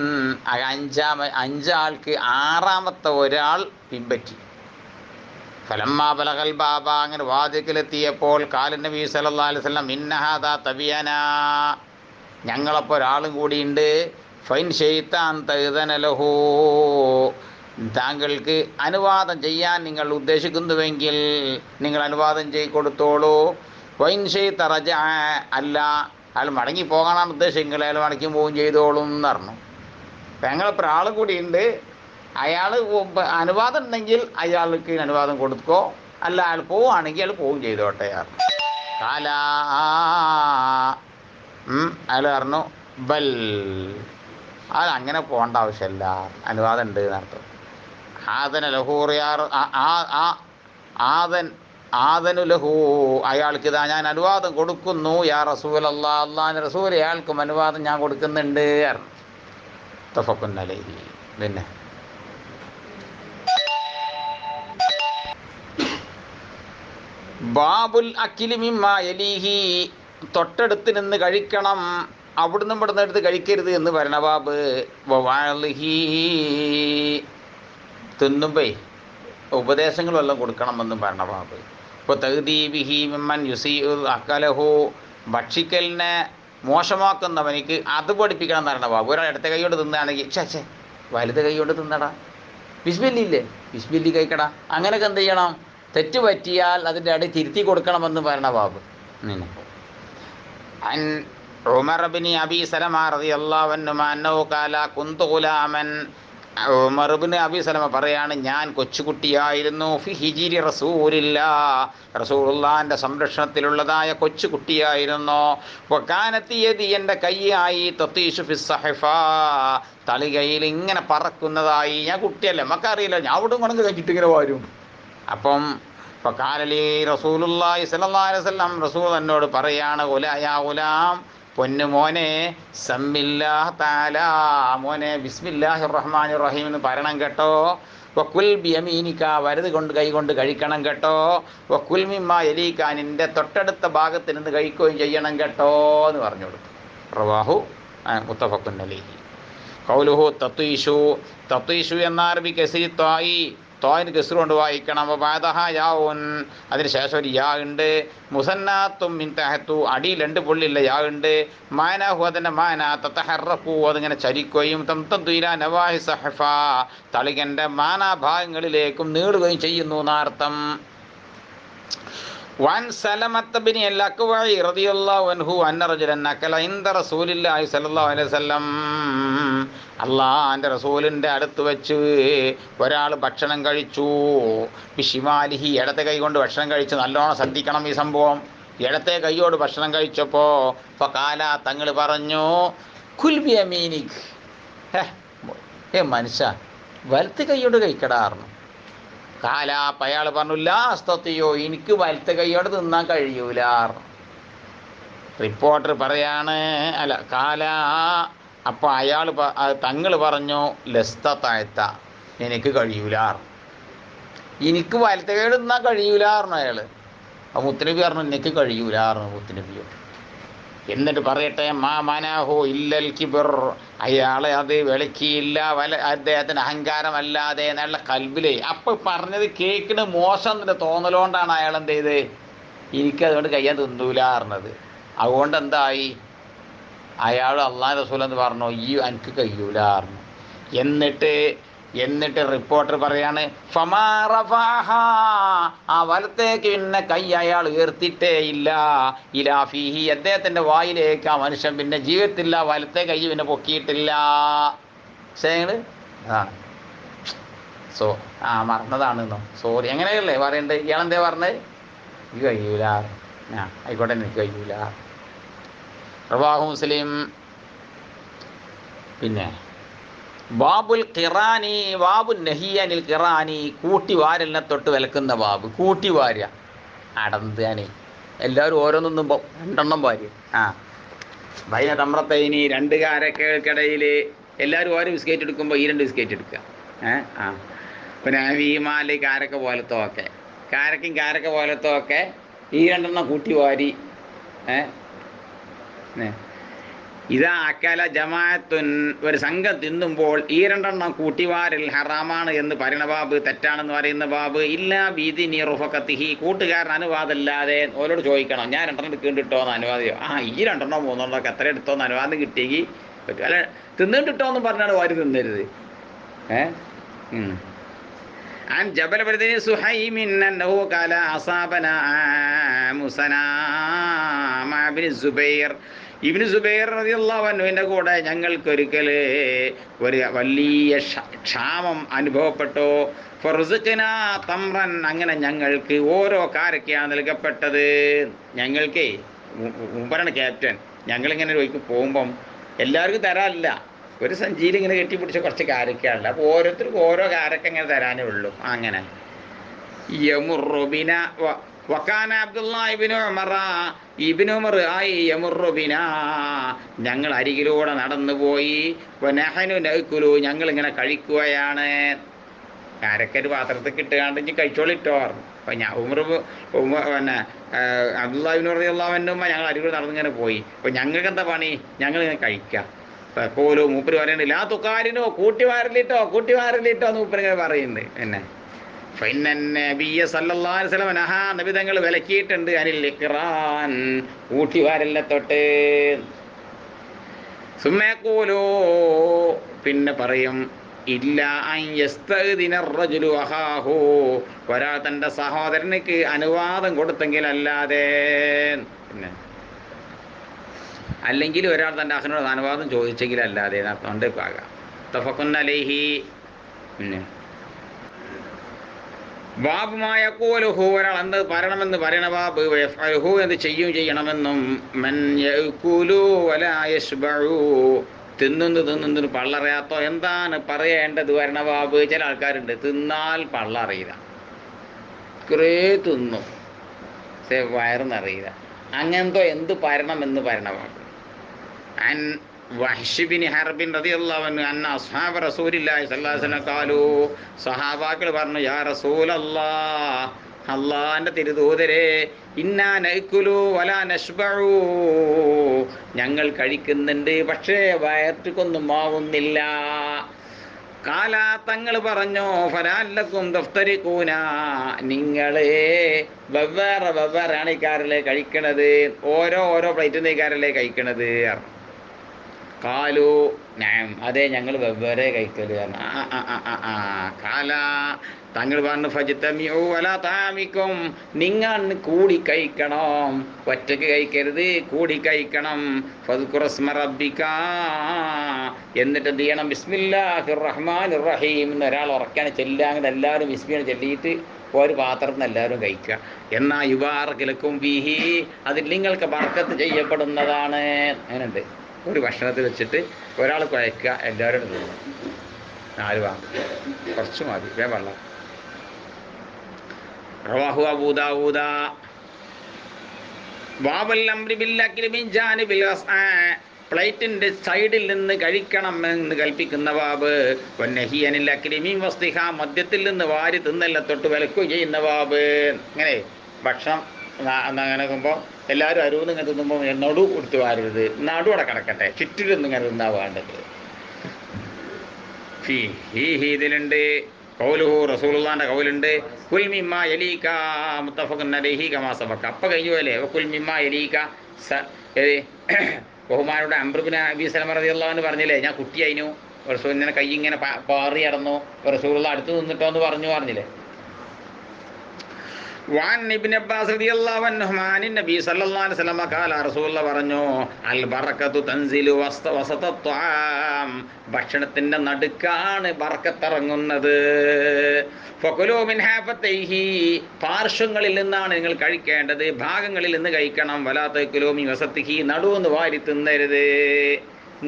അഞ്ചാൾക്ക് ആറാമത്തെ ഒരാൾ പിൻപറ്റി. ഫലമ്മാ ബലഗൽ ബാബ, അങ്ങനെ വാതിക്കലെത്തിയപ്പോൾ കാലൻ നബി സല്ലല്ലാഹു അലൈഹി വസല്ലം ഇന്നഹാദാ തബിയനാ, ഞങ്ങളപ്പോൾ ഒരാളും കൂടിയുണ്ട്. ഫൈൻ ഷെയ്ത്താൻ തഅ്ദനലഹു, താങ്കൾക്ക് അനുവാദം ചെയ്യാൻ നിങ്ങൾ ഉദ്ദേശിക്കുന്നുവെങ്കിൽ നിങ്ങൾ അനുവാദം കൊടുത്തോളൂ. വൈൻ ഷെയ്ത്ത റജ, അല്ല അയാൾ മടങ്ങി പോകാനാണ് ഉദ്ദേശിക്കുന്നത്, അയാൾ മടക്കി പോവുകയും ചെയ്തോളും എന്ന് പറഞ്ഞു. അപ്പം ഞങ്ങളിപ്പോൾ ഒരാളും കൂടിയുണ്ട്, അയാൾ അനുവാദം ഉണ്ടെങ്കിൽ അയാൾക്ക് അനുവാദം കൊടുക്കോ, അല്ല അയാൾ പോവുകയാണെങ്കിൽ അയാൾ പോവുകയും ചെയ്തോട്ടെ. കാലാ, അയാൾ പറഞ്ഞു ബൽ, അത് അങ്ങനെ പോകേണ്ട ആവശ്യമില്ല, അനുവാദം ഉണ്ട് എന്നർത്ഥം. ആദന ലഹൂറിയാർ, ആദനു ലഹു, അയാൾക്ക് ഇതാ ഞാൻ അനുവാദം കൊടുക്കുന്നു. യാ റസൂലല്ലാ, അല്ലാഹുവിൻ്റെ റസൂൽ, അയാൾക്കും അനുവാദം ഞാൻ കൊടുക്കുന്നുണ്ട്. മുത്തഫഖുൻ അലൈഹി. പിന്നെ ബാബുൽ അക്കിലി മിമ്മാ യലീഹി, തൊട്ടടുത്ത് നിന്ന് കഴിക്കണം, അവിടുന്ന് ഇവിടുന്ന് എടുത്ത് കഴിക്കരുത് എന്ന് പറയണ ബാബ്. വഅളിഹി, തിന്നുമ്പേ ഉപദേശങ്ങൾ വല്ലതും കൊടുക്കണമെന്നും പറഞ്ഞ ബാബ്. ഇപ്പോൾ തഹ്ദീബിഹി മിമ്മൻ യുസീഉൽ അക്കലഹു, ഭക്ഷിക്കലിനെ മോശമാക്കുന്നവനിക്ക് അത് പഠിപ്പിക്കണം എന്ന് പറഞ്ഞ ബാബ്. ഒരാൾ ഇടത്തെ കൈ കൊണ്ട് തിന്നുകയാണെങ്കിൽ ഛേ വലുത് കൈ കൊണ്ട് തിന്നടാ, ബിസ്മില്ലില്ലേ ബിസ്മില്ലി കഴിക്കടാ, അങ്ങനെയൊക്കെ എന്ത് ചെയ്യണം, തെറ്റ് പറ്റിയാൽ അതിൻ്റെ ഇടയിൽ തിരുത്തി കൊടുക്കണമെന്ന് പറയണ ബാബ്. അൻ ഉമർ ഇബ്നു അബീ സലമ റളിയല്ലാഹു അൻഹു അന്നഹു ഖാല കുന്തു ഗുലാമൻ, ഉമർ ഇബ്നു അബീ സലമ പറയാണ്, ഞാൻ കൊച്ചുകുട്ടിയായിരുന്നു. ഫി ഹിജിരി റസൂലില്ലാഹ്, റസൂലുള്ളാഹിൻ്റെ സംരക്ഷണത്തിലുള്ളതായ കൊച്ചുകുട്ടിയായിരുന്നു. വകാനത്തി യദി, എൻ്റെ കൈയായി തതീഷു ഫിസ് സഹഫ, തളികയിൽ ഇങ്ങനെ പറക്കുന്നതായി. ഞാൻ കുട്ടിയല്ലേ, നമുക്കറിയില്ല, ഞാൻ അവിടെ കൊണ്ടു കഴിച്ചിട്ട് ഇങ്ങനെ വരും. അപ്പം ഫഖാലലി റസൂലുള്ളാഹി സ്വല്ലല്ലാഹു അലൈഹി വസല്ലം, റസൂൽ എന്നോട് പറയാണ്, യാ ഗുലാം, പൊന്നു മോനെ, സമ്മില്ലാഹ് തആല, മോനെ ബിസ്മില്ലാഹിർ റഹ്മാനിർ റഹീം എന്ന് പറയണം കേട്ടോ. വക്കുൽ ബിയമീനിക, വലത് കൊണ്ട് കൈ കൊണ്ട് കഴിക്കണം കേട്ടോ. വക്കുൽ മിമ്മാ യലീക, നിൻ്റെ തൊട്ടടുത്ത ഭാഗത്ത് നിന്ന് കഴിക്കുകയും ചെയ്യണം കേട്ടോ എന്ന് പറഞ്ഞു കൊടുത്തു. റവാഹു മുത്തഫഖുൻ അലൈഹി. ഖൗലുഹു തത്വീഷു, തത്വീഷു എന്ന അറബി കസ്രി ത്വായി, തോയിന് കെസ്റ് കൊണ്ട് വായിക്കണം. ബാദഹ യാഉൻ, അതിന് ശേഷം ഒരു യാ ഉണ്ട്. മുസന്നാത്തും മിൻ തഹത്തു, അടിയിൽ രണ്ട് പുള്ളിയുള്ള യാ ഉണ്ട്. മാനാഹു, അതിൻ്റെ മാന തതഹറഖു, അതിങ്ങനെ ചലിക്കുകയും തംതദ്ദു ഇലാ നവാഹി സഹഫ, തളികൻ്റെ മാനാഭാഗങ്ങളിലേക്കും നീളുകയും ചെയ്യുന്നു എന്നർത്ഥം. വൻ സലമത്ത് ബിൻ അൽ-അക്വഇ റളിയല്ലാഹു അൻഹു അന്ന റജുലൻ അകല ഇൻദ റസൂലില്ലാഹി സ്വല്ലല്ലാഹു അലൈഹി വസല്ലം, അല്ലാഹുവിൻ്റെ റസൂലിൻ്റെ അടുത്ത് വെച്ച് ഒരാൾ ഭക്ഷണം കഴിച്ചു. ബിഷിമാലിഹി, ഇടത്തെ കൈ കൊണ്ട് ഭക്ഷണം കഴിച്ചു. നല്ലോണം ശ്രദ്ധിക്കണം ഈ സംഭവം. ഇടത്തെ കൈയോട് ഭക്ഷണം കഴിച്ചപ്പോൾ ഫഖാല, തങ്ങൾ പറഞ്ഞു, കുൽ ബിയമീനിക്, മനുഷ്യ വലത്തെ കൈയോട് കഴിക്കടാർന്നു. കാല, അപ്പം അയാൾ പറഞ്ഞു, ലാ അസ്തത്തിയോ, എനിക്ക് വലത്തെ കൈയോട് തിന്നാൻ കഴിയൂല. റിപ്പോർട്ടർ പറയാണ്, അല്ല കാല, അപ്പം അയാൾ തങ്ങൾ പറഞ്ഞു, ലസ്ത താഴ്ത്ത, എനിക്ക് കഴിയൂല, എനിക്ക് വലത്തെ കൈയോട് തിന്നാൻ കഴിയൂലായിരുന്നു അയാൾ. അപ്പം മുത്തനബി പറഞ്ഞു, എനിക്ക് കഴിയൂലായിരുന്നു മുത്തനബിയോട്. എന്നിട്ട് പറയട്ടെ, മാ മനാഹു ഇല്ലൽ കിബർ, അയാളെ അത് വിളക്കിയില്ല, അദ്ദേഹത്തിന് അഹങ്കാരമല്ലാതെ എന്നുള്ള കൽബിലേ. അപ്പം പറഞ്ഞത് കേൾക്കണ മോശം എന്നൊരു തോന്നലുകൊണ്ടാണ് അയാൾ എന്ത് ചെയ്ത്, എനിക്കതുകൊണ്ട് കഴിയാൻ തിന്നൂല പറഞ്ഞത്. അതുകൊണ്ട് എന്തായി, അയാൾ അള്ളാഹു റസൂൽ എന്ന് പറഞ്ഞു, ഈ എനിക്ക് കഴിയൂല പറഞ്ഞു. എന്നിട്ട് റിപ്പോർട്ടർ പറയാണ്, ഫമാറഫാഹ, ആ വലത്തേക്ക് പിന്നെ കൈ അയാൾ ഉയർത്തിയിട്ടേ ഇല്ല. ഇലാഫിഹി, അദ്ദേഹത്തിൻ്റെ വായിലേക്ക് ആ മനുഷ്യൻ പിന്നെ ജീവിതത്തില്ല, വലത്തെ കൈ പിന്നെ പൊക്കിയിട്ടില്ല. ശരിങ്ങൾ അതാണ്. മറന്നതാണെന്നോ, സോറി, എങ്ങനെയല്ലേ പറയണ്ടേ. ഇയാളെന്തേ പറഞ്ഞത്, എനിക്ക് കഴിയൂല, ആയിക്കോട്ടെ എനിക്ക് കഴിയൂല. റവാഹു മുസ്ലിം. പിന്നെ ബാബുൽ ഖിറാനി, ബാബു നഹിയനിൽ ഖിറാനി, കൂട്ടി വാരലിനെ തൊട്ട് വിലക്കുന്ന ബാബ്. കൂട്ടി വാരുക, അടന്താണി, എല്ലാവരും ഓരോന്നൊന്നും രണ്ടെണ്ണം വാരുക. ബൈന തമ്രത്തൈനി, രണ്ട് കാരക്കകൾക്കിടയിൽ എല്ലാവരും ഓരോ ബിസ്കറ്റ് എടുക്കുമ്പോൾ ഈ രണ്ട് ബിസ്കറ്റ് എടുക്കുക. പിന്നെ വീമാല് കാരക്ക പോലത്തോ ഒക്കെ, കാരക്കും കാരക്ക പോലത്തോ ഒക്കെ ഈ രണ്ടെണ്ണം കൂട്ടി വാരി ഇതാ അക്കല ജമാഅത്തുൻ ഒരു സംഘം തിന്നുമ്പോൾ ഈ രണ്ടെണ്ണം കൂട്ടിവാരൽ ഹറാമാണ് എന്ന് പറയുന്ന ബാബ്, തെറ്റാണെന്ന് പറയുന്ന ബാബ്, ഇല്ല ബീതി നീറുഫക്കത്തിഹി കൂട്ടുകാരൻ അനുവാദമല്ലാതെ ഓരോട് ചോദിക്കണം, ഞാൻ രണ്ടെണ്ണം എടുക്കേണ്ടിട്ടോ എന്ന് അനുവാദയോ, ഈ രണ്ടെണ്ണോ മൂന്നെണ്ണോ ഒക്കെ എത്ര എടുത്തോന്ന് അനുവാദം കിട്ടിയെങ്കിൽ പറ്റും, അല്ല തിന്നിട്ടിട്ടോ എന്ന് പറഞ്ഞാൽ വാരി തിന്നരുത്. عن جبل بن سحيم أنه قال أصابنا مسنا مع ابن الزبير ഇബ്നു സുബൈർ റളിയല്ലാഹു അൻഹുവിൻ്റെ കൂടെ ഞങ്ങൾക്കൊരിക്കൽ ഒരു വലിയ ക്ഷാമം അനുഭവപ്പെട്ടു. ഫറുസ്ഖനാ തംറൻ, അങ്ങനെ ഞങ്ങൾക്ക് ഓരോ കാരക്കയാണ് നൽകപ്പെട്ടത്. ഞങ്ങൾക്ക് മുമ്പറാണ് ക്യാപ്റ്റൻ, ഞങ്ങളിങ്ങനെ ഒരിക്കൽ പോകുമ്പം എല്ലാവർക്കും തരാനില്ല, ഒരു സഞ്ചിയിൽ ഇങ്ങനെ കെട്ടിപ്പിടിച്ച കുറച്ച് കാരക്കയാണല്ലോ, അപ്പോൾ ഓരോരുത്തർക്കും ഓരോ കാരക്ക ഇങ്ങനെ തരാനേ ഉള്ളൂ. അങ്ങനെ യമുറുബിന വക്കാന അബ്ദുല്ലാഹി ഇബ്നു ഉമർ, ഇബ്നു ഉമർ ആയി യമുറുബിന, ഞങ്ങൾ അരികിലൂടെ നടന്നു പോയി, വനഹനു നഅ്കുലു, ഞങ്ങളിങ്ങനെ കഴിക്കുകയാണ്. കാരക്കൊരു പാത്രത്തിൽ കിട്ടുകാണ്ട് ഇനി കഴിച്ചോളിട്ടോ പറഞ്ഞു. അപ്പം ഞാൻ പിന്നെ അബ്ദുല്ലാഹി ഇബ്നു റളിയല്ലാഹു അൻഹു ഞങ്ങൾ അരികിലൂടെ നടന്നിങ്ങനെ പോയി. അപ്പോൾ ഞങ്ങൾക്ക് എന്താ പണി, ഞങ്ങളിങ്ങനെ കഴിക്കാം. പോലോ മൂപ്പര് പറയുന്നുണ്ട്, ലാ തുക്കാരിനോ കൂട്ടിവാരലിട്ടോ എന്ന് മൂപ്പരിങ്ങനെ പറയുന്നുണ്ട്. എന്നെ നബിയ സല്ലല്ലാഹു അലൈഹി വസല്ലം നഹാ, നബി തങ്ങൾ വിലക്കിയിട്ടുണ്ട് അനിൽ ഇഖ്റാൻ, കൂട്ടിവാരലിനെ തൊട്ട്. സുമ്മയഖൂലു, പിന്നെ പറയും, ഇല്ല അൻ യസ്തഅ്ദിന റജുലു അഖാഹു, ഒരാൾ തൻ്റെ സഹോദരനിക്ക് അനുവാദം കൊടുത്തെങ്കിൽ അല്ലാതെ, പിന്നെ അല്ലെങ്കിൽ ഒരാൾ തൻ്റെ അഹ്നോട് അനുവാദം ചോദിച്ചെങ്കിൽ അല്ലാതെ കൊണ്ട് ആകാം. തഫഖുൻ അലൈഹി. പിന്നെ ബാബുമായ യഖൂലുഹു, ഒരാൾ എന്ത് പറയണമെന്ന് പറയണ ബാബ്, വയഫ്അലുഹു എന്ത് ചെയ്യണമെന്നും, മൻ യഅ്കുലു വലാ യശ്ബഉ, തിന്നുന്നു പള്ളറിയാത്തോ എന്താണ് പറയേണ്ടത് വരണ ബാബ്. ചില ആൾക്കാരുണ്ട് തിന്നാൽ പള്ളറിയില്ല, കുറേ തിന്നും വയറെന്നറിയില്ല, അങ്ങനത്തോ എന്ത് പറയണമെന്ന് പറയണ ബാബ്. عن وحش بن حرب رضي الله عنه أن أصحاب رسول الله صلى الله عليه وسلم قالوا, സഹാബാക്കൾ പറഞ്ഞു, യാ റസൂലല്ലാഹ്, അല്ലാഹുവിൻ്റെ തിരുദൂതരെ, ഇന്നാ നഅ്കുലു വലാ നശ്ബഉ, ഞങ്ങൾ കഴിക്കുന്നുണ്ട് പക്ഷേ വയറ്റിക്കൊന്നും ആവുന്നില്ല. കാല, തങ്ങൾ പറഞ്ഞു, ഫലഅല്ലക്കും തഫ്തരിഖൂന, നിങ്ങളെ വെവ്വേറെയാണ് ഈ കാരല്ലേ കഴിക്കണത്, ഓരോ പ്ലേറ്റിൽ ഈ കാരല്ലേ കഴിക്കണത്. കാലു നഅം, അതെ ഞങ്ങൾ വെവ്വേറെ കഴിക്കല്. കാല, തങ്ങൾ പറഞ്ഞു, ഫജ്തമിഉ അലാ തആമിക്കും, നിങ്ങൾ കൂടി കഴിക്കണം, ഒറ്റയ്ക്ക് കഴിക്കരുത്, കൂടി കഴിക്കണം. ഫദ്കുറസ്മ റബ്ബിക, എന്നിട്ട് എന്ത് ചെയ്യണം, ബിസ്മില്ലാഹിർ റഹ്മാനിർ റഹീം എന്ന് ഒരാൾ ഉറക്കാണ് ചെല്ലുക, അങ്ങനെ എല്ലാവരും ബിസ്മിനെ ചൊല്ലിയിട്ട് ഒരു പാത്രത്തിൽ നിന്ന് എല്ലാവരും കഴിക്കുക. എന്നാൽ യുബാറകിലക്കും ബിഹി, അതിൽ നിങ്ങൾക്ക് ബർക്കത്ത് ചെയ്യപ്പെടുന്നതാണ്. അങ്ങനെയുണ്ട്, ഒരു ഭക്ഷണത്തിൽ വെച്ചിട്ട് ഒരാൾ കുഴക്കുക, എല്ലാവരും തിന്നും, 4 വാങ്ങും, കുറച്ച് മതി, വെള്ളം. റവാഹു അബൂ ദാവൂദ. ബാബുൽ അംരി ബിൽ അക്ലി മിൻ ജാനിബിൽ വസ്ആ, പ്ലേറ്റിൻ്റെ സൈഡിൽ നിന്ന് കഴിക്കണം എന്ന് കൽപ്പിക്കുന്ന ബാബ്. വന്നഹി അനിൽ അക്ലി മിൻ വസ്തിഹ, മദ്യത്തിൽ നിന്ന് വാരി തിന്നല്ല തൊട്ട് വിലക്കുകയും ചെയ്യുന്ന ബാബ്. ഇങ്ങനെ ഭക്ഷണം അങ്ങനെ നോക്കുമ്പോൾ എല്ലാവരും അരുവെന്ന് ഇങ്ങനെ തിന്നുമ്പോൾ നടു കൊടുത്ത് വാരരുത്, നടു അവിടെ കിടക്കട്ടെ, ചുറ്റിലൊന്നും ഇങ്ങനെ തിന്നാ വേണ്ടത്. ഇതിലുണ്ട് കൗലുഹു, റസൂലുള്ളാഹിന്റെ കൗലുണ്ട്, കുൽ മിമ്മാ യലീക മുത്തഫഖുൻ അലൈഹി കമാ സബഖ. അപ്പം കഴിഞ്ഞു പോലെ കുൽ മിമ്മാ യലീക, ബഹുമാനോട് അംർ ഇബ്നു അബീ സലമ റളിയല്ലാഹു അൻഹു പറഞ്ഞില്ലേ, ഞാൻ കുട്ടിയായിരുന്നു, റസൂൽ ഇങ്ങനെ കൈ ഇങ്ങനെ പാറി നടന്നു, റസൂലുള്ള അടുത്ത് നിന്നിട്ടോ എന്ന് പറഞ്ഞില്ലേ. وعن ابن عباس رضي الله عنهما عن النبي صلى الله عليه وسلم قال, റസൂലുള്ള പറഞ്ഞു, അൽ ബറകത്തു തൻസിലു വസത ത്വആം, ഭക്ഷണത്തിന്റെ നടുക്കാണ് ബർക്കത്തിറങ്ങുന്നത്. ഫകുലൂ മിൻ ഹാഫത്തൈഹി, പാർശ്വങ്ങളിൽ നിന്നാണ് നിങ്ങൾ കഴിക്കേണ്ടത്, ഭാഗങ്ങളിൽ നിന്ന് കഴിക്കണം. വലാ തകുലൂ മിൻ വസതിഹി, നടുവെന്ന് വാരി തിന്നരുത്.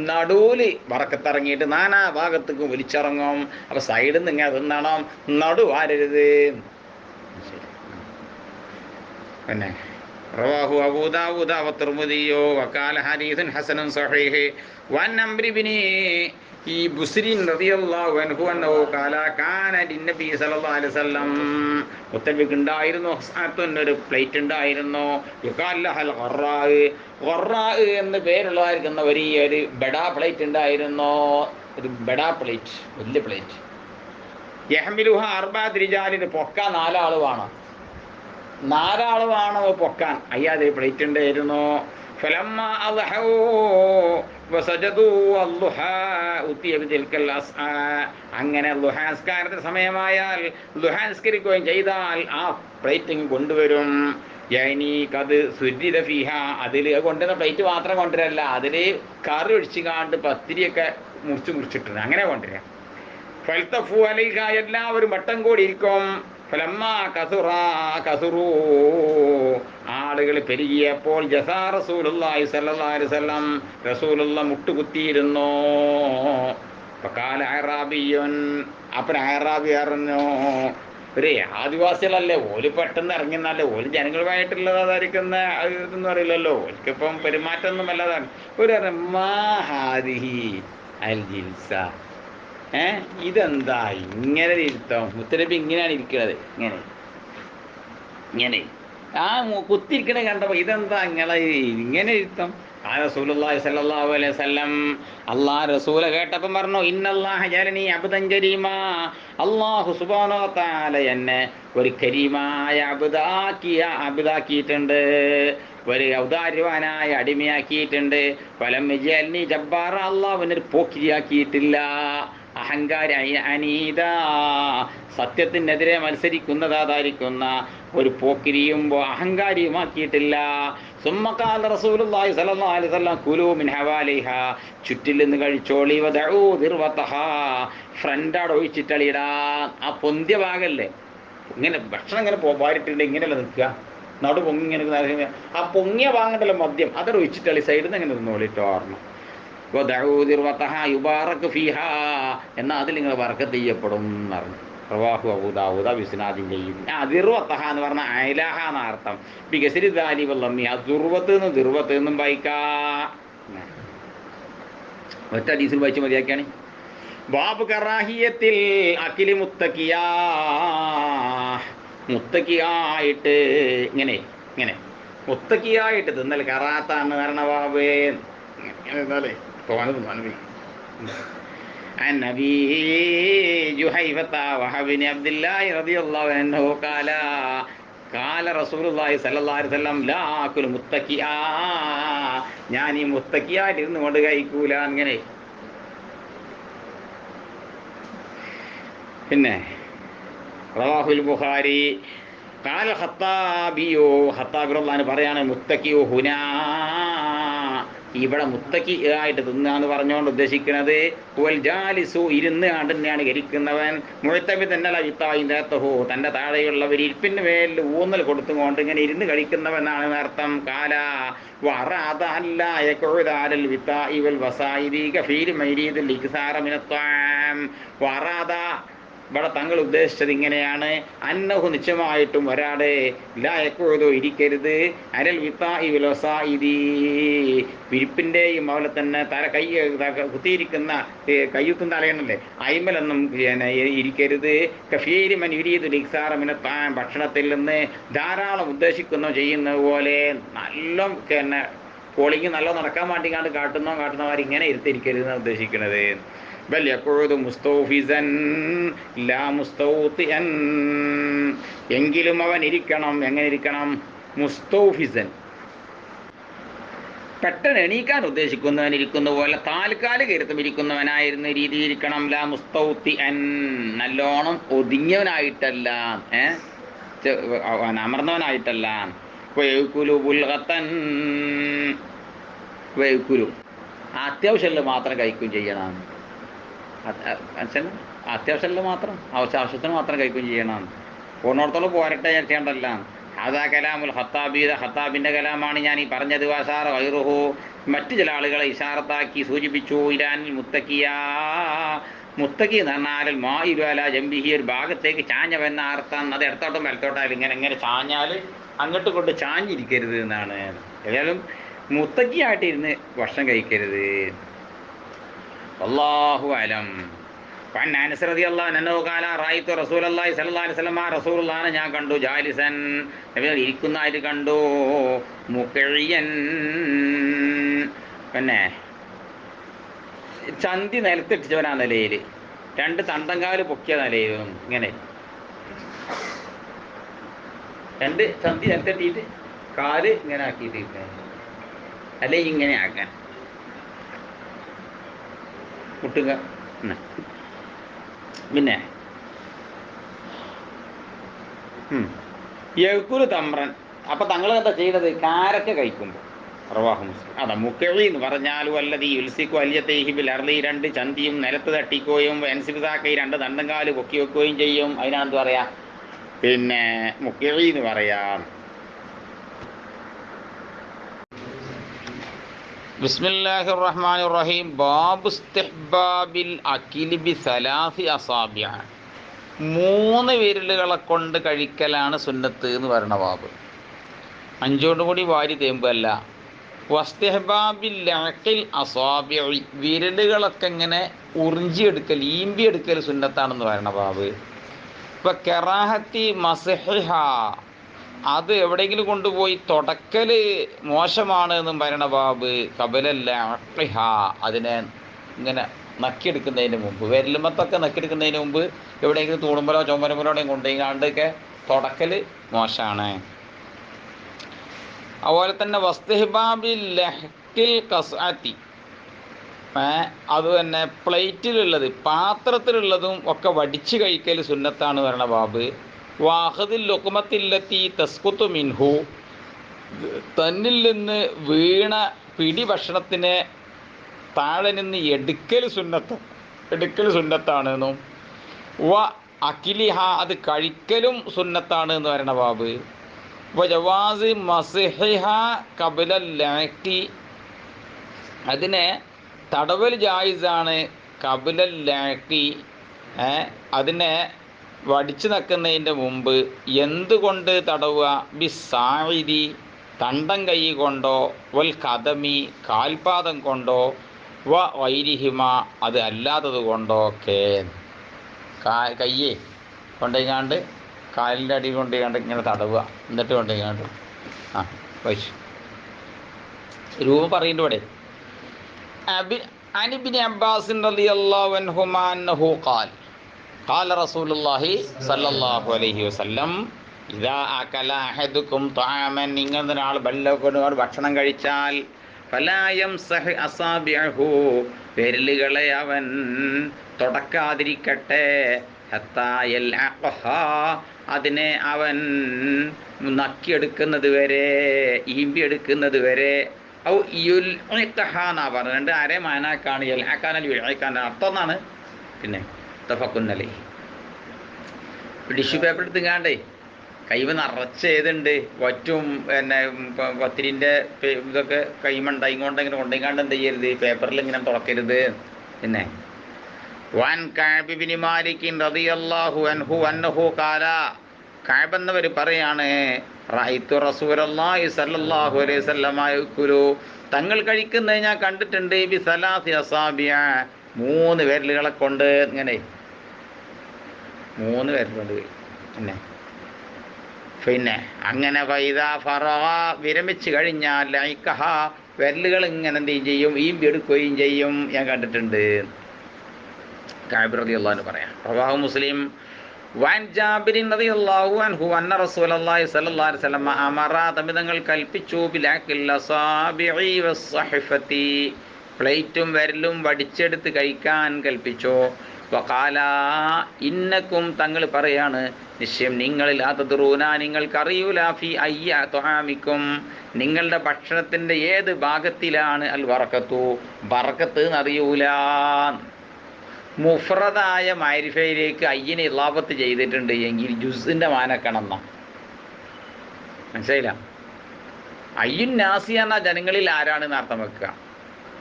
നടുവിൽ ബർക്കത്തിറങ്ങിയിട്ട് നാനാ ഭാഗത്തേക്കും വലിച്ചിറങ്ങും. അപ്പൊ സൈഡിൽ നിന്ന് ഇങ്ങനെ തിന്നണം, നടു വാരരുത്. പിന്നെ റവാഹു അബൂ ദാവൂദ വതിർമിദി വഖാല ഹദീസുൻ ഹസനുൻ സ്വഹീഹ്. വൻ അംരി ബിൻ ഈ ബുസ്രിൻ റളിയല്ലാഹു അൻഹു അന്നഹു ഖാല കാന ലിന്നബി സല്ലല്ലാഹു അലൈഹി വസല്ലം മുത്തബിക്ക് ഉണ്ടായിരുന്നു ഒരു പ്ലേറ്റ് ഉണ്ടായിരുന്നു യുഖാലഹൽ ഖറാ എന്ന് പേരുള്ളതായിരിക്കുന്ന ഒരു ബഡാ പ്ലേറ്റ് ഉണ്ടായിരുന്നു. ഒരു ബഡാ പ്ലേറ്റ്, വലിയ പ്ലേറ്റ്. യഹ്മിലുഹ അർബഅത്ത് റിജാലിന് പൊക്കാൻ 4 ആൾ വേണം. 4 ആൾ വേണം പൊക്കാൻ. അയ്യാതെ പ്ലേറ്റ് ഉണ്ടായിരുന്നു. ഫലമ്മ അദ്ഹൗ വസജദു അദ്ദുഹാ ഉതിയ ബിതിൽകൽ അസ്ആ. അങ്ങനെ ളുഹാസ്കാരത്തിന്റെ സമയമായാൽ ളുഹാസ്കരിക്കുകയും ചെയ്താൽ ആ പ്ലേറ്റ് കൊണ്ടുവരും. യൈനി കത് സുരിദ ഫിഹ, അതിൽ കൊണ്ടുവന്ന പ്ലേറ്റ് മാത്രം കൊണ്ടുവരല്ല, അതിൽ കറി ഒഴിച്ച് കാണ്ട് പത്തിരിയൊക്കെ മുറിച്ചിട്ടുണ്ട്, അങ്ങനെ കൊണ്ടുവരാം. ഫൽതഫു അലൈഹ, എല്ലാവരും വട്ടം കൂടിയിരിക്കും. ഫലമ്മ കസുറൂ, ആളുകൾ പെരുകിയപ്പോൾ ജസാ റസൂലുള്ളാഹി സ്വല്ലല്ലാഹു അലൈഹി വസല്ലം, റസൂലുള്ള മുട്ടുകുത്തിയിരുന്നു. ഫഖാല അഅറാബിയുൻ, അപ്പോൾ അഅറാബി പറഞ്ഞു, ഒരു ആദിവാസികളല്ലേ, ഓല് പെട്ടെന്ന് ഇറങ്ങുന്നല്ലേ, ഓല് ജനങ്ങളുമായിട്ടുള്ളതായിരിക്കുന്ന ഇതൊന്നും അറിയില്ലല്ലോ, ഓൽക്കിപ്പം പെരുമാറ്റമൊന്നും അല്ലാതാണ്. ഒരു മാഹാദിഹി അൽ ജിൽസ, ഇതെന്താ ഇങ്ങനെ ഇരുത്തം? മുത്തനബി ഇങ്ങനെയാണ് ഇരിക്കുന്നത്, ഇങ്ങനെ ആ കുത്തിരിക്കണ കണ്ടപ്പോൾ ഇതെന്താ ഇങ്ങനെ ഇരുത്തം? റസൂലുള്ളാഹി സ്വല്ലല്ലാഹു അലൈഹി വസല്ലം, അല്ലാഹു റസൂല കേട്ടപ്പം പറഞ്ഞു, ഇന്നല്ലാഹ ജഅലനി അബ്ദൻ കരീമാ, അല്ലാഹു സുബ്ഹാനഹു വ തആല എന്നെ ഒരു കരീമായ അബ്ദാക്കിയിട്ടുണ്ട്, ഒരു ഔദാര്യവാനായ അടിമയാക്കിയിട്ടുണ്ട്. ഫലം യജഅൽനി ജബ്ബാറ, അല്ലാഹു എന്നെ ഒരു പോക്കിരിയാക്കിയിട്ടില്ല, അഹങ്കാരി അനീത, സത്യത്തിനെതിരെ മത്സരിക്കുന്നതായിരിക്കുന്ന ഒരു പോക്കിരിയും അഹങ്കാരിയുമാക്കിയിട്ടില്ല. സുമ്മഖാല റസൂലുള്ളാഹി സ്വല്ലല്ലാഹു അലൈഹി വസല്ലം കുലൂ മിൻ ഹവാലിഹ, ചുറ്റിൽ നിന്ന് കഴിച്ചോളി, വദഉ ദിർവതഹ, ഫ്രണ്ടവിടെ ഒഴിച്ചിട്ടളിടാ. ആ പൊന്തിയ ഭാഗല്ലേ, ഇങ്ങനെ ഭക്ഷണം ഇങ്ങനെ വാരിട്ടുണ്ട്, ഇങ്ങനെയല്ല നിൽക്കുക, നടു പൊങ്ങി ഇങ്ങനെ, ആ പൊങ്ങിയ ഭാഗണ്ടല്ലോ മദ്യം, അതോടെ ഒഴിച്ചിട്ടളി, സൈഡിൽ നിന്ന് ഇങ്ങനെ നിന്നോളിട്ടോ ഓർമ്മ. എന്നാൽ അതിൽ നിങ്ങൾ ബർക്കത്ത് ചെയ്യപ്പെടും എന്ന് പറഞ്ഞു. റവാഹു അബൂ ദാവൂദ ബിസ്നാദിന്റെയും. ദിർവത്തഹ എന്ന് പറഞ്ഞാൽ അയലാഹ എന്ന അർത്ഥം. ബിഗസിരി ദാലി വല്ലമ്മി, ആ ദുർവത്ത് നിന്ന് ദിർവത്ത് എന്നും വായിക്കാ. ഒറ്റ ഹദീസിൽ വായിച്ച് മതിയാക്കിയാണ്. ബാബ് കറാഹിയത്തിൽ അഖിലി മുത്തക്കിയാ, മുത്തക്കിയായിട്ട് ഇങ്ങനെ മുത്തക്കിയായിട്ട് തിന്നൽ കറാത്താണ് പറഞ്ഞ ബാബ്. ഇങ്ങനെ عن أبي جحيفة وهب بن عبد الله رضي الله عنه قال قال رسول الله صلى الله عليه وسلم لا آكل متكئا, ഞാൻ ഈ മുത്തക്കിയായിട്ട് ഇരുന്ന് കൊണ്ട് കഴിക്കൂല. അങ്ങനെ പിന്നെ റവാഹുൽ ബുഖാരി ഖാല ഖത്താബിയോ, ഖത്താബി റളിയല്ലാഹു അൻഹു പറയാണ്, മുത്തക്കിയു ഹുനാ, ഇവിടെ മുത്തക്കി ആയിട്ട് തിന്നാന്ന് പറഞ്ഞുകൊണ്ട് ഉദ്ദേശിക്കുന്നത് വൽ ജാലിസു, ഇരുന്ന് ആണ്ട് തന്നെയാണ് കരിക്കുന്നവൻ, മുഴത്തബി തന്നെ ലവിത്തായിഹോ, തൻ്റെ താഴെയുള്ളവർ ഇരിപ്പിന് മേലിൽ ഊന്നൽ കൊടുത്തുകൊണ്ട് ഇങ്ങനെ ഇരുന്ന് കഴിക്കുന്നവനാണ് അർത്ഥം. കാല വറാദ അല്ലാ യഖുദാലൽ വിത്താഇ വൽ വസായിദി കഫീൽ മരീദുൽ ഇക്സാറ മിനത്വാം. വറാദ, ഇവിടെ തങ്ങൾ ഉദ്ദേശിച്ചത് ഇങ്ങനെയാണ്, അന്നഹു, നിശ്ചയമായിട്ടും ഒരാളെ ലാ യഖുദു, ഇരിക്കരുത്, അരൽ വിത്താഇ വൽ വസായിദി, വിരിപ്പിൻ്റെയും അതുപോലെ തന്നെ കൈ കുത്തിയിരിക്കുന്ന കയ്യുത്തും തലയണല്ലേ, അയിമലൊന്നും ഇരിക്കരുത്. കഫീരി മൻ യുരീദുൽ ഇക്സാറ മിനത്വാം, ഭക്ഷണത്തിൽ നിന്ന് ധാരാളം ഉദ്ദേശിക്കുന്നോ ചെയ്യുന്നത് പോലെ നല്ല പിന്നെ പോളിങ് നല്ല നടക്കാൻ വേണ്ടി കാട്ടുന്നവർ ഇങ്ങനെ ഇരുത്തിരിക്കരുതെന്ന് ഉദ്ദേശിക്കുന്നത്. ബൽ യഖൂദു മുസ്തൗഫിസൻ ലാ മുസ്തൗതിഅൻ, എങ്കിലും അവൻ ഇരിക്കണം, എങ്ങനെ ഇരിക്കണം? മുസ്തൗഫിസൻ, പെട്ടെന്ന് എണീക്കാൻ ഉദ്ദേശിക്കുന്നവൻ ഇരിക്കുന്ന പോലെ താൽക്കാലിക ഇരുത്തം ഇരിക്കുന്നവനായിരുന്ന രീതിയിൽ ഇരിക്കണം. ലാ മുസ്തൗതിഅൻ, നല്ലോണം ഒതുങ്ങിയവനായിട്ടല്ല, അമർന്നവനായിട്ടല്ല. വയകുലു ബുൽഗത്തൻ, വയകുലു അത്യാവശ്യമുള്ള മാത്രം കഴിക്കുകയും ചെയ്യണം. അത്യാവശ്യമുള്ള മാത്രം, ആവശ്യത്തിന് മാത്രം കഴിക്കുകയും ചെയ്യണം. പൂർണ്ണോടത്തോളം പോരട്ടെ ചെയ്യേണ്ടല്ല. അതാ കലാമുൽ ഖത്താബി, ഖത്താബിൻ്റെ കലാമാണ് ഞാൻ ഈ പറഞ്ഞത്. വാസാറ വൈറുഹു, മറ്റു ചില ആളുകളെ ഇഷാറത്താക്കി സൂചിപ്പിച്ചു. ഇരാനിൽ മുത്തക്കിയ, മുത്തക്കി എന്ന് പറഞ്ഞാൽ മായിരുവല ജംബിഹി ഒരു ഭാഗത്തേക്ക് ചാഞ്ഞവെന്ന അർത്ഥം. അത് ഇടത്തോട്ടും വലത്തോട്ടായാലും ഇങ്ങനെ ചാഞ്ഞാൽ അങ്ങോട്ട് കൊണ്ട് ചാഞ്ഞിരിക്കരുത് എന്നാണ്. ഏതായാലും മുത്തക്കിയായിട്ടിരുന്ന് ഭക്ഷണം കഴിക്കരുത്. അല്ലാഹു അലം. അനസ് റളിയല്ലാഹു അൻഹു ഖാല റഅയ്തു റസൂലല്ലാഹി സ്വല്ലല്ലാഹു അലൈഹി വസല്ലം റസൂലുള്ളാഹിനെ ഞാൻ കണ്ടു ജാലിസൻ ഇരിക്കുന്നതായിട്ട് കണ്ടു. മുഖിയൻ പിന്നെ ചന്തി നിലത്തിട്ടിച്ചവനാ നിലയിൽ, രണ്ട് തണ്ടങ്കാല് പൊക്കിയ നിലയിലും ഇങ്ങനെ രണ്ട് ചന്തി നിലത്തിട്ടിട്ട് കാല് ഇങ്ങനെ ആക്കിയിട്ട് അല്ലെ ഇങ്ങനെ ആക്കാൻ മുട്ടുക. പിന്നെ യക്കുരു തമ്രൻ. അപ്പം തങ്ങൾ എന്താ ചെയ്തത്? കാരക്ക കഴിക്കുമ്പോൾ റവാഹു മുസ്ലിം. അതാ മുഖഴി എന്ന് പറഞ്ഞാലും അല്ലത് ഈ ഉൽസിക്കു അല്യത്തേഹിബിൽ അർലി രണ്ട് ചന്തിയും നിലത്ത് തട്ടിക്കുകയും എൻസിബിതാക്കൈ രണ്ട് തണ്ടങ്കാല് പൊക്കി വെക്കുകയും ചെയ്യും. അതിനാണെന്ത് പറയാ? പിന്നെ മുഖഴി എന്ന് പറയാം. ബിസ്മില്ലാഹിർ റഹ്മാനിർ റഹീം. ബാബു ഇസ്തിഹ്ബാബിൽ അകിലി ബി സലാസി അസാബിഅ. 3 വിരലുകളെ കൊണ്ട് കഴിക്കലാണ് സുന്നത്ത് എന്ന് പറയുന്ന ബാബ്. 5 കൊണ്ട് കൂടി വാരി തേമ്പല്ല. വസ്തിഹ്ബാബിൽ അഖിൽ അസാബിഅ. വിരലുകളൊക്കെ ഇങ്ങനെ ഉറിഞ്ചിയെടുക്കൽ, ഈമ്പിയെടുക്കൽ സുന്നത്താണെന്ന് പറയുന്ന ബാബ്. ഇപ്പം കറാഹത്തി മസ്ഹിഹ, അത് എവിടെയെങ്കിലും കൊണ്ടുപോയി തുടക്കൽ മോശമാണ് എന്നും പറയണ ബാബ്. കബലല്ല അഖിഹ, അതിനെ ഇങ്ങനെ നക്കിയെടുക്കുന്നതിന് മുമ്പ്, വിരലുമത്തൊക്കെ നക്കിയെടുക്കുന്നതിന് മുമ്പ് എവിടെയെങ്കിലും തൂണുമ്പോലോ ചുമരുമ്പോലോടെയും കൊണ്ടുപോയിക്കാണ്ടൊക്കെ തുടക്കൽ മോശമാണ്. അതുപോലെ തന്നെ വസ്തിഹ്ബാബിൽ ലഹ്കിൽ ഖസ്അത്തി, അത് തന്നെ പ്ലേറ്റിലുള്ളത് പാത്രത്തിലുള്ളതും ഒക്കെ വടിച്ച് കഴിക്കൽ സുന്നത്താണ് പറയണ ബാബ്. വാഹദിൽ ലുക്മത്തില്ലത്തി തസ്കുത്തു മിൻഹു, തന്നിൽ നിന്ന് വീണ പിടി ഭക്ഷണത്തിനെ താഴെ നിന്ന് എടുക്കൽ സുന്നത്താണെന്നും വ അക്കിലിഹ, അത് കഴിക്കലും സുന്നത്താണ് എന്ന് പറയണ ബാബ്. വ ജവാസ് മസ്ഹിഹ ഖബല ലഅഖി, അതിനെ തടവൽ ജായിസാണ്. ഖബല ലഅഖി, അതിനെ വടിച്ചു നക്കുന്നതിൻ്റെ മുമ്പ്. എന്തുകൊണ്ട് തടവുക? ബിസാഇദി, തണ്ടം കൈ കൊണ്ടോ, വൽ ഖദമി, കാൽപാദം കൊണ്ടോ, വ വൈരിഹിമ, അത് അല്ലാത്തത് കൊണ്ടോ ഒക്കെ. കയ്യേ കൊണ്ടുപോയിക്കാണ്ട് കാലിൻ്റെ അടി കൊണ്ടുപോയിക്കാണ്ട് ഇങ്ങനെ തടവുക, എന്നിട്ട് കൊണ്ടുപോയിക്കാണ്ട് വൈശ് രൂപം പറയുന്നുണ്ട് ഇവിടെ. عن ابن عباس رضي الله عنهما أنه قال قال رسول الله صلى الله عليه وسلم إذا أكل أحدكم طعاما, നിങ്ങളൊരാൾ ഭക്ഷണം കഴിച്ചാൽ فلا يمسح أصابعه, വിരലുകളെ അവൻ തുടക്കാതിരിക്കട്ടെ. ഹത്താ യൽഅഖഹാ, അതിനെ അവൻ നക്കിയെടുക്കുന്നത് വരെ, ഈമ്പിയെടുക്കുന്നത് വരെ. ഔ യുൽഇഖഹാ പറഞ്ഞിട്ടുണ്ട്. അരേ മാനാക്കാണ് യൽഅഖാനൽ യുൽഇഖാൻ്റെ അർത്ഥം എന്നാണ്. പിന്നെ തഫഖുൻ അലൈഹി. ടിഷ്യൂ പേപ്പർ എടുത്തുങ്ങാണ്ടേ കൈവ് നിറച്ച് ഏതുണ്ട് വറ്റും പിന്നെ പത്തിരിൻ്റെ ഇതൊക്കെ കൈമണ്ടായി കൊണ്ട് ഇങ്ങനെ കൊണ്ടെങ്കാണ്ട് എന്ത് ചെയ്യരുത്? പേപ്പറിൽ ഇങ്ങനെ തുറക്കരുത്. പിന്നെ വൻ കഅബ് ഇബ്നു മാലിക് റളിയല്ലാഹു അൻഹു അന്നഹു ഖാല, കഅബ് എന്നവർ പറയാണ്, റഅയ്തു റസൂലല്ലാഹി സ്വല്ലല്ലാഹു അലൈഹി വസല്ലം യഅകുലു, തങ്ങൾ കഴിക്കുന്നത് ഞാൻ കണ്ടിട്ടുണ്ട്. ബി സലാസി അസാബിഅ, 3 വിരലുകളെ കൊണ്ട് ഇങ്ങനെ 3 വിരലുകൊണ്ട്. പിന്നെ അങ്ങനെ ഫൈദാ ഫറഗ, വിരമിച്ച് കഴിഞ്ഞാൽ ലൈക്കഹ, വിരലുകൾ ഇങ്ങനെ എന്ത് ചെയ്യും? ഈമ്പെടുക്കുകയും ചെയ്യും. ഞാൻ കണ്ടിട്ടുണ്ട്. കഅബ് റളിയല്ലാഹു അൻഹു പറയാം. റവാഹു മുസ്ലിം. വൻ ജാബിർ റളിയല്ലാഹു അൻഹു അന്ന റസൂലല്ലാഹി സ്വല്ലല്ലാഹു അലൈഹി വസല്ലം അമറ, തങ്ങൾ കൽപ്പിച്ചു, ബിലാക്കിൽ അസാബിഇ വസ്സഹഫതി, പ്ലേറ്റും വിരലും വടിച്ചെടുത്ത് കഴിക്കാൻ കൽപ്പിച്ചു. വഖാല, ഇന്നക്കും, തങ്ങൾ പറയാണ്, നിശ്ചയം നിങ്ങളിൽ അതദ്റൂന, നിങ്ങൾക്കറിയൂല, ഫി അയ്യ തുആമിക്കും, നിങ്ങളുടെ ഭക്ഷണത്തിൻ്റെ ഏത് ഭാഗത്തിലാണ് അൽ ബറക്കത്തു, ബറക്കത്ത് എന്നറിയൂല. മുഫ്രദായ മാരിഫയിലേക്ക് അയ്യിനെ ഇളാഫത്ത് ചെയ്തിട്ടുണ്ട് എങ്കിൽ ജുസിൻ്റെ മാനക്കണമെന്ന മനസ്സിലായില്ല. അയ്യുൻ നാസി എന്ന ജനങ്ങളിൽ ആരാണെന്ന് അർത്ഥം വെക്കുക.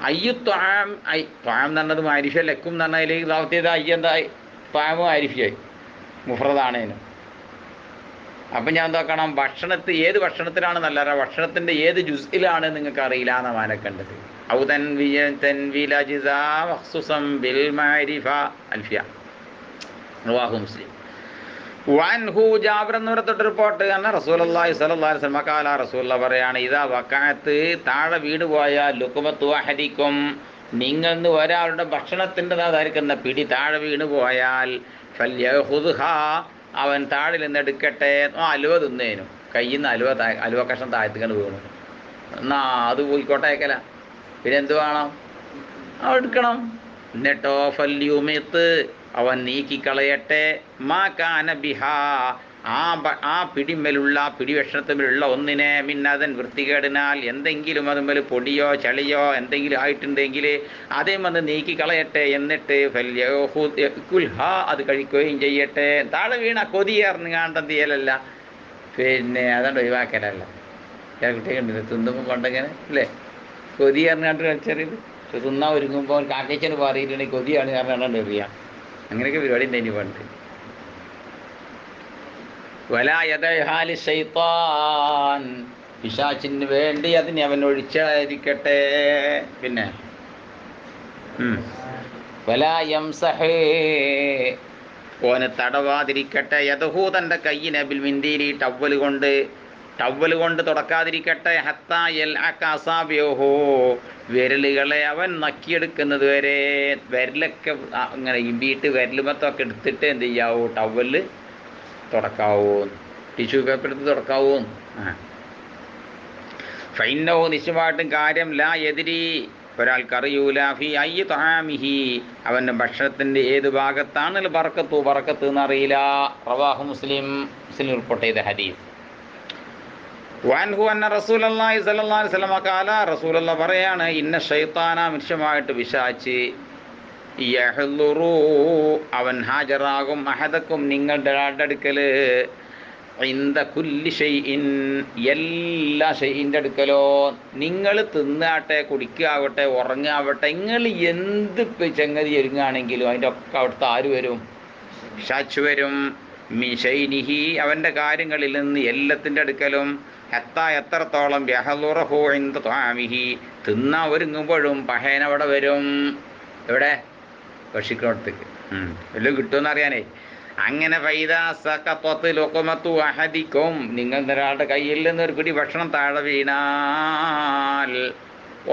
അയ്യു ത്വാം ഐ ത്വാം എന്ന് പറഞ്ഞത് മാരിഫ ലക്കും എന്ന് പറഞ്ഞതിലേക്ക് ഇതാവത്ത് ചെയ്ത അയ്യ എന്താ ത്വാമോ മാരിഫയായി മുഫ്രദാണേനു. അപ്പം ഞാൻ എന്താക്കണം, ഭക്ഷണത്തിൽ ഏത് ഭക്ഷണത്തിലാണ് നല്ല ഭക്ഷണത്തിൻ്റെ ഏത് ജുസിലാണ് നിങ്ങൾക്ക് അറിയില്ല എന്ന മാനക്കണ്ടത്. ഔ തൻവീല ജിസാ മഖ്സുസം ബിൽ മാരിഫ അൽഫിയ റവാഹു മുസ്ലിം. വൻഹു ജാബിർ എന്നവരെ തൊട്ട് റിപ്പോർട്ട് കാരണം റസൂലുള്ളാഹി സ്വല്ലല്ലാഹു അലൈഹി വസല്ലം ഖാല റസൂലുള്ളാഹി പറയാണ്, ഇദാ വഖഅത്ത് താഴെ വീട് പോയാൽ ലുഖ്മത്തു അഹദിക്കും നിങ്ങളിൽ ഒരാളുടെ ഭക്ഷണത്തിൻ്റെതായിരിക്കുന്ന പിടി താഴെ വീണ് പോയാൽ ഫല്യഖുദ്ഹാ അവൻ താഴെ നിന്ന് എടുക്കട്ടെ. അലുവ തിന്നേനു കയ്യിൽ നിന്ന് അലുവ കഷ്ണം താഴ്ത്തിക്കൊണ്ട് വീണു, എന്നാ അത് പോയിക്കോട്ടേക്കല, പിന്നെ എന്ത് വേണം, എടുക്കണം. എന്നിട്ടോ ഫല്യുമിത്ത് അവൻ നീക്കിക്കളയട്ടെ മാ കാന ബിഹാ ആ പിടിമേലുള്ള പിടിവക്ഷണത്തിലുള്ള ഒന്നിനെ മിന്നതൻ വൃത്തികേടിനാൽ എന്തെങ്കിലും അതുമേൽ പൊടിയോ ചളിയോ എന്തെങ്കിലും ആയിട്ടുണ്ടെങ്കിൽ അതേ വന്ന് നീക്കിക്കളയട്ടെ. എന്നിട്ട് അത് കഴിക്കുകയും ചെയ്യട്ടെ. താഴെ വീണ കൊതിയേർന്നുകാണ്ടെന്ത് ചെയ്യലല്ല, പിന്നെ അതുകൊണ്ട് ഒഴിവാക്കലല്ല. കുട്ടികളുണ്ട് തിന്നുമ്പോൾ കൊണ്ടെങ്ങനെ അല്ലേ, കൊതിയേർന്നുകാണ്ട് കളിച്ചറിയത് തിന്നാൻ ഒരുങ്ങുമ്പോൾ കാക്കേച്ചന് പാറിയിട്ടുണ്ടെങ്കിൽ കൊതിയാണ് കാരണം എറിയാം. അങ്ങനെയൊക്കെ പരിപാടി ഉണ്ടായി പണ്ട്. വലായതഹാലി ശൈത്താൻ പിശാചിന് വേണ്ടി അതിനെ അവൻ ഒഴിച്ചായിരിക്കട്ടെ. പിന്നെ വലായംസഹേ ഓന് തടവാതിരിക്കട്ടെ. യദഹൂ തൻ്റെ കയ്യിനെ ബിൽ മിന്ദീലി ടവ്വൽ കൊണ്ട് തുടക്കാതിരിക്കട്ടെ. ഹത്താ യൽഅക അസാബിഹു വിരലുകളെ അവൻ നക്കിയെടുക്കുന്നത് വരെ വിരലൊക്കെ ഇങ്ങനെ ഇമ്പിയിട്ട് വിരലുമത്തൊക്കെ എടുത്തിട്ട് എന്ത് ചെയ്യാവൂ, ടവ്വല് തുടക്കാവൂ, ടിഷ്യൂ പേപ്പർ എടുത്ത് തുടക്കാവൂ. ഫൈനോ നിശ്ചയമായിട്ടും കാര്യം ലാ എതിരി ഒരാൾക്കറിയൂല ഫി അയ്യ ത്വാമിഹി അവൻ്റെ ഭക്ഷണത്തിൻ്റെ ഏത് ഭാഗത്താണ് ബറക്കത്ത് എന്നറിയില്ല. റവാഹു മുസ്ലിം റിപ്പോർട്ട് ചെയ്ത ഹദീസ്. വൻഹു അന്ന റസൂലുള്ളാഹി സ്വല്ലല്ലാഹു അലൈഹി വസല്ലം ഖാല റസൂലുള്ളാഹി പറയാണ്, ഇന്ന ശൈത്താന നിശ്ചയമായിട്ട് പിശാച് യഹ്ലുറു അവൻ ഹാജറാകും അഹദക്കും നിങ്ങളുടെ അടുക്കൽ ഇന്ദ കുല്ലി ഷൈഇൻ എല്ലാ ഷൈഇൻ്റെ അടുക്കലോ നിങ്ങൾ തിന്നാട്ടെ കുടിക്കാവട്ടെ ഉറങ്ങാവട്ടെ നിങ്ങൾ എന്ത് ചങ്ങതി ഒരുങ്ങുകയാണെങ്കിലും അതിൻ്റെ ഒക്കെ അവിടുത്തെ ആര് വരും, പിശാച് വരും. മിഷൈനിഹി അവൻ്റെ കാര്യങ്ങളിൽ നിന്ന് എല്ലാത്തിൻ്റെ അടുക്കലും എത്രത്തോളം യഹ്ലുറഹു ഇന്ദ ത്വാമിഹി തിന്നാൻ ഒരുങ്ങുമ്പോഴും പഹേനവിടെ വരും. എവിടെ ഭക്ഷിക്കുന്നിടത്തേക്ക് വല്ലതും കിട്ടുമെന്ന് അറിയാനേ. അങ്ങനെ അഹദിക്കും നിങ്ങൾ ഒരാളുടെ കയ്യിൽ നിന്ന് ഒരു പിടി ഭക്ഷണം താഴെ വീണാൽ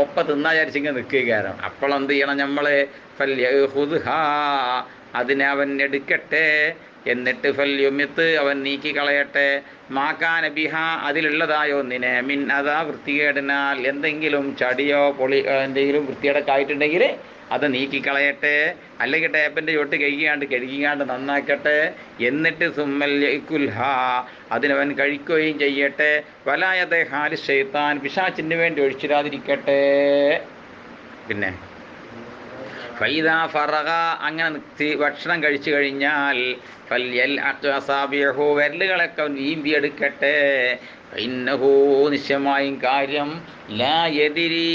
ഒപ്പ തിന്നാ വിചാരിച്ചിങ്ങനെ നിൽക്കുകയാരം. അപ്പോൾ എന്ത് ചെയ്യണം നമ്മൾ, അതിനെ അവൻ എടുക്കട്ടെ. എന്നിട്ട് ഫല്യുമിത്ത് അവൻ നീക്കിക്കളയട്ടെ. മാക്കാന ബിഹ അതിലുള്ളതായോ ഒന്നിനെ മിൻ അതാ വൃത്തികേടിനാൽ എന്തെങ്കിലും ചടിയോ പൊളി എന്തെങ്കിലും വൃത്തികേടൊക്കെ ആയിട്ടുണ്ടെങ്കിൽ അത് നീക്കിക്കളയട്ടെ. അല്ലെങ്കിൽ ടേപ്പിൻ്റെ ചുവട്ട് കഴുകിയാണ്ട് നന്നാക്കട്ടെ. എന്നിട്ട് സുമ്മൽകുൽഹ അതിനവൻ കഴിക്കുകയും ചെയ്യട്ടെ. വലായത്തെ ഹാലി ശൈത്താൻ പിശാചിന് വേണ്ടി ഒഴിച്ചിടാതിരിക്കട്ടെ. പിന്നെ ഫൈദ ഫറഗ അങ്ങനെ ഭക്ഷണം കഴിച്ചു കഴിഞ്ഞാൽ വിരലുകളൊക്കെ വീമ്പിയെടുക്കട്ടെ. ഇന്നഹു നിശ്ചയമായും കാര്യം ലാ യദിരി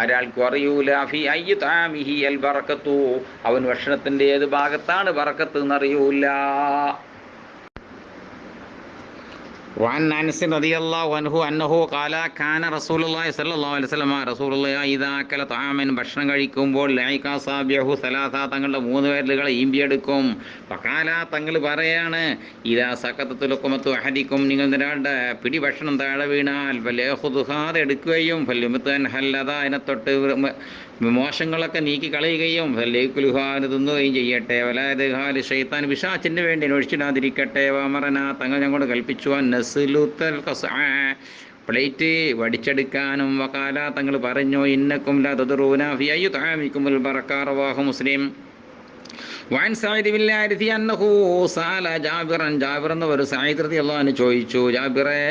ഒരാൾക്കും അറിയൂല ഫി അയ്യ താമിഹി അൽ ബറക്കത്തു അവൻ ഭക്ഷണത്തിൻ്റെ ഏത് ഭാഗത്താണ് ബറക്കത്ത് എന്നറിയൂല. وعن أنس رضي الله عنه أنه قال كان رسول الله صلى الله عليه وسلم رسول الله إذا أكل طعاما ഭക്ഷണം കഴിക്കുമ്പോൾ ലഅക അസാബിഹു സലാസ തങ്ങളുടെ 3 വിരലുകളെ ഈമ്പിയെടുക്കും. ഫഖാല തങ്ങൾ പറയാണ്, ഇദാ സഖതത്തു ലുഖ്മത്തു അഹദിക്കും നിങ്ങൾ ഒരാളുടെ പിടി ഭക്ഷണം താഴെ വീണാൽ ഫലയഖുദ്ഹാ എടുക്കുകയും ഫല്യുമിത്തൻ ഹല്ലദ അതിനെ തൊട്ട് മോശങ്ങളൊക്കെ നീക്കി കളയുകയും ഫലയകുൽഹാന് തിന്നുകയും ചെയ്യട്ടെ. വലായദ്ഹാലി ശൈത്താൻ പിശാചിന് വേണ്ടി ഒഴിച്ചിടാതിരിക്കട്ടെ. വമറന തങ്ങൾ ഞങ്ങളോട് കൽപ്പിച്ചു പ്ലേറ്റ് വടിച്ചെടുക്കാനും. വകാല തങ്ങൾ പറഞ്ഞു, ഇന്നക്കും ലാ തദ്റൂന ഫി അയ്യി തആമിക്കുമുൽ ബറക റവാഹു മുസ്ലിം. വഅൻ സഈദ് ബിൻ ഹാരിഥി അന്നഹു സഅല ജാബിറൻ ജാബിർ എന്നവർ സഈദ് റളിയല്ലാഹു അൻഹു ചോദിച്ചു, ജാബിറെ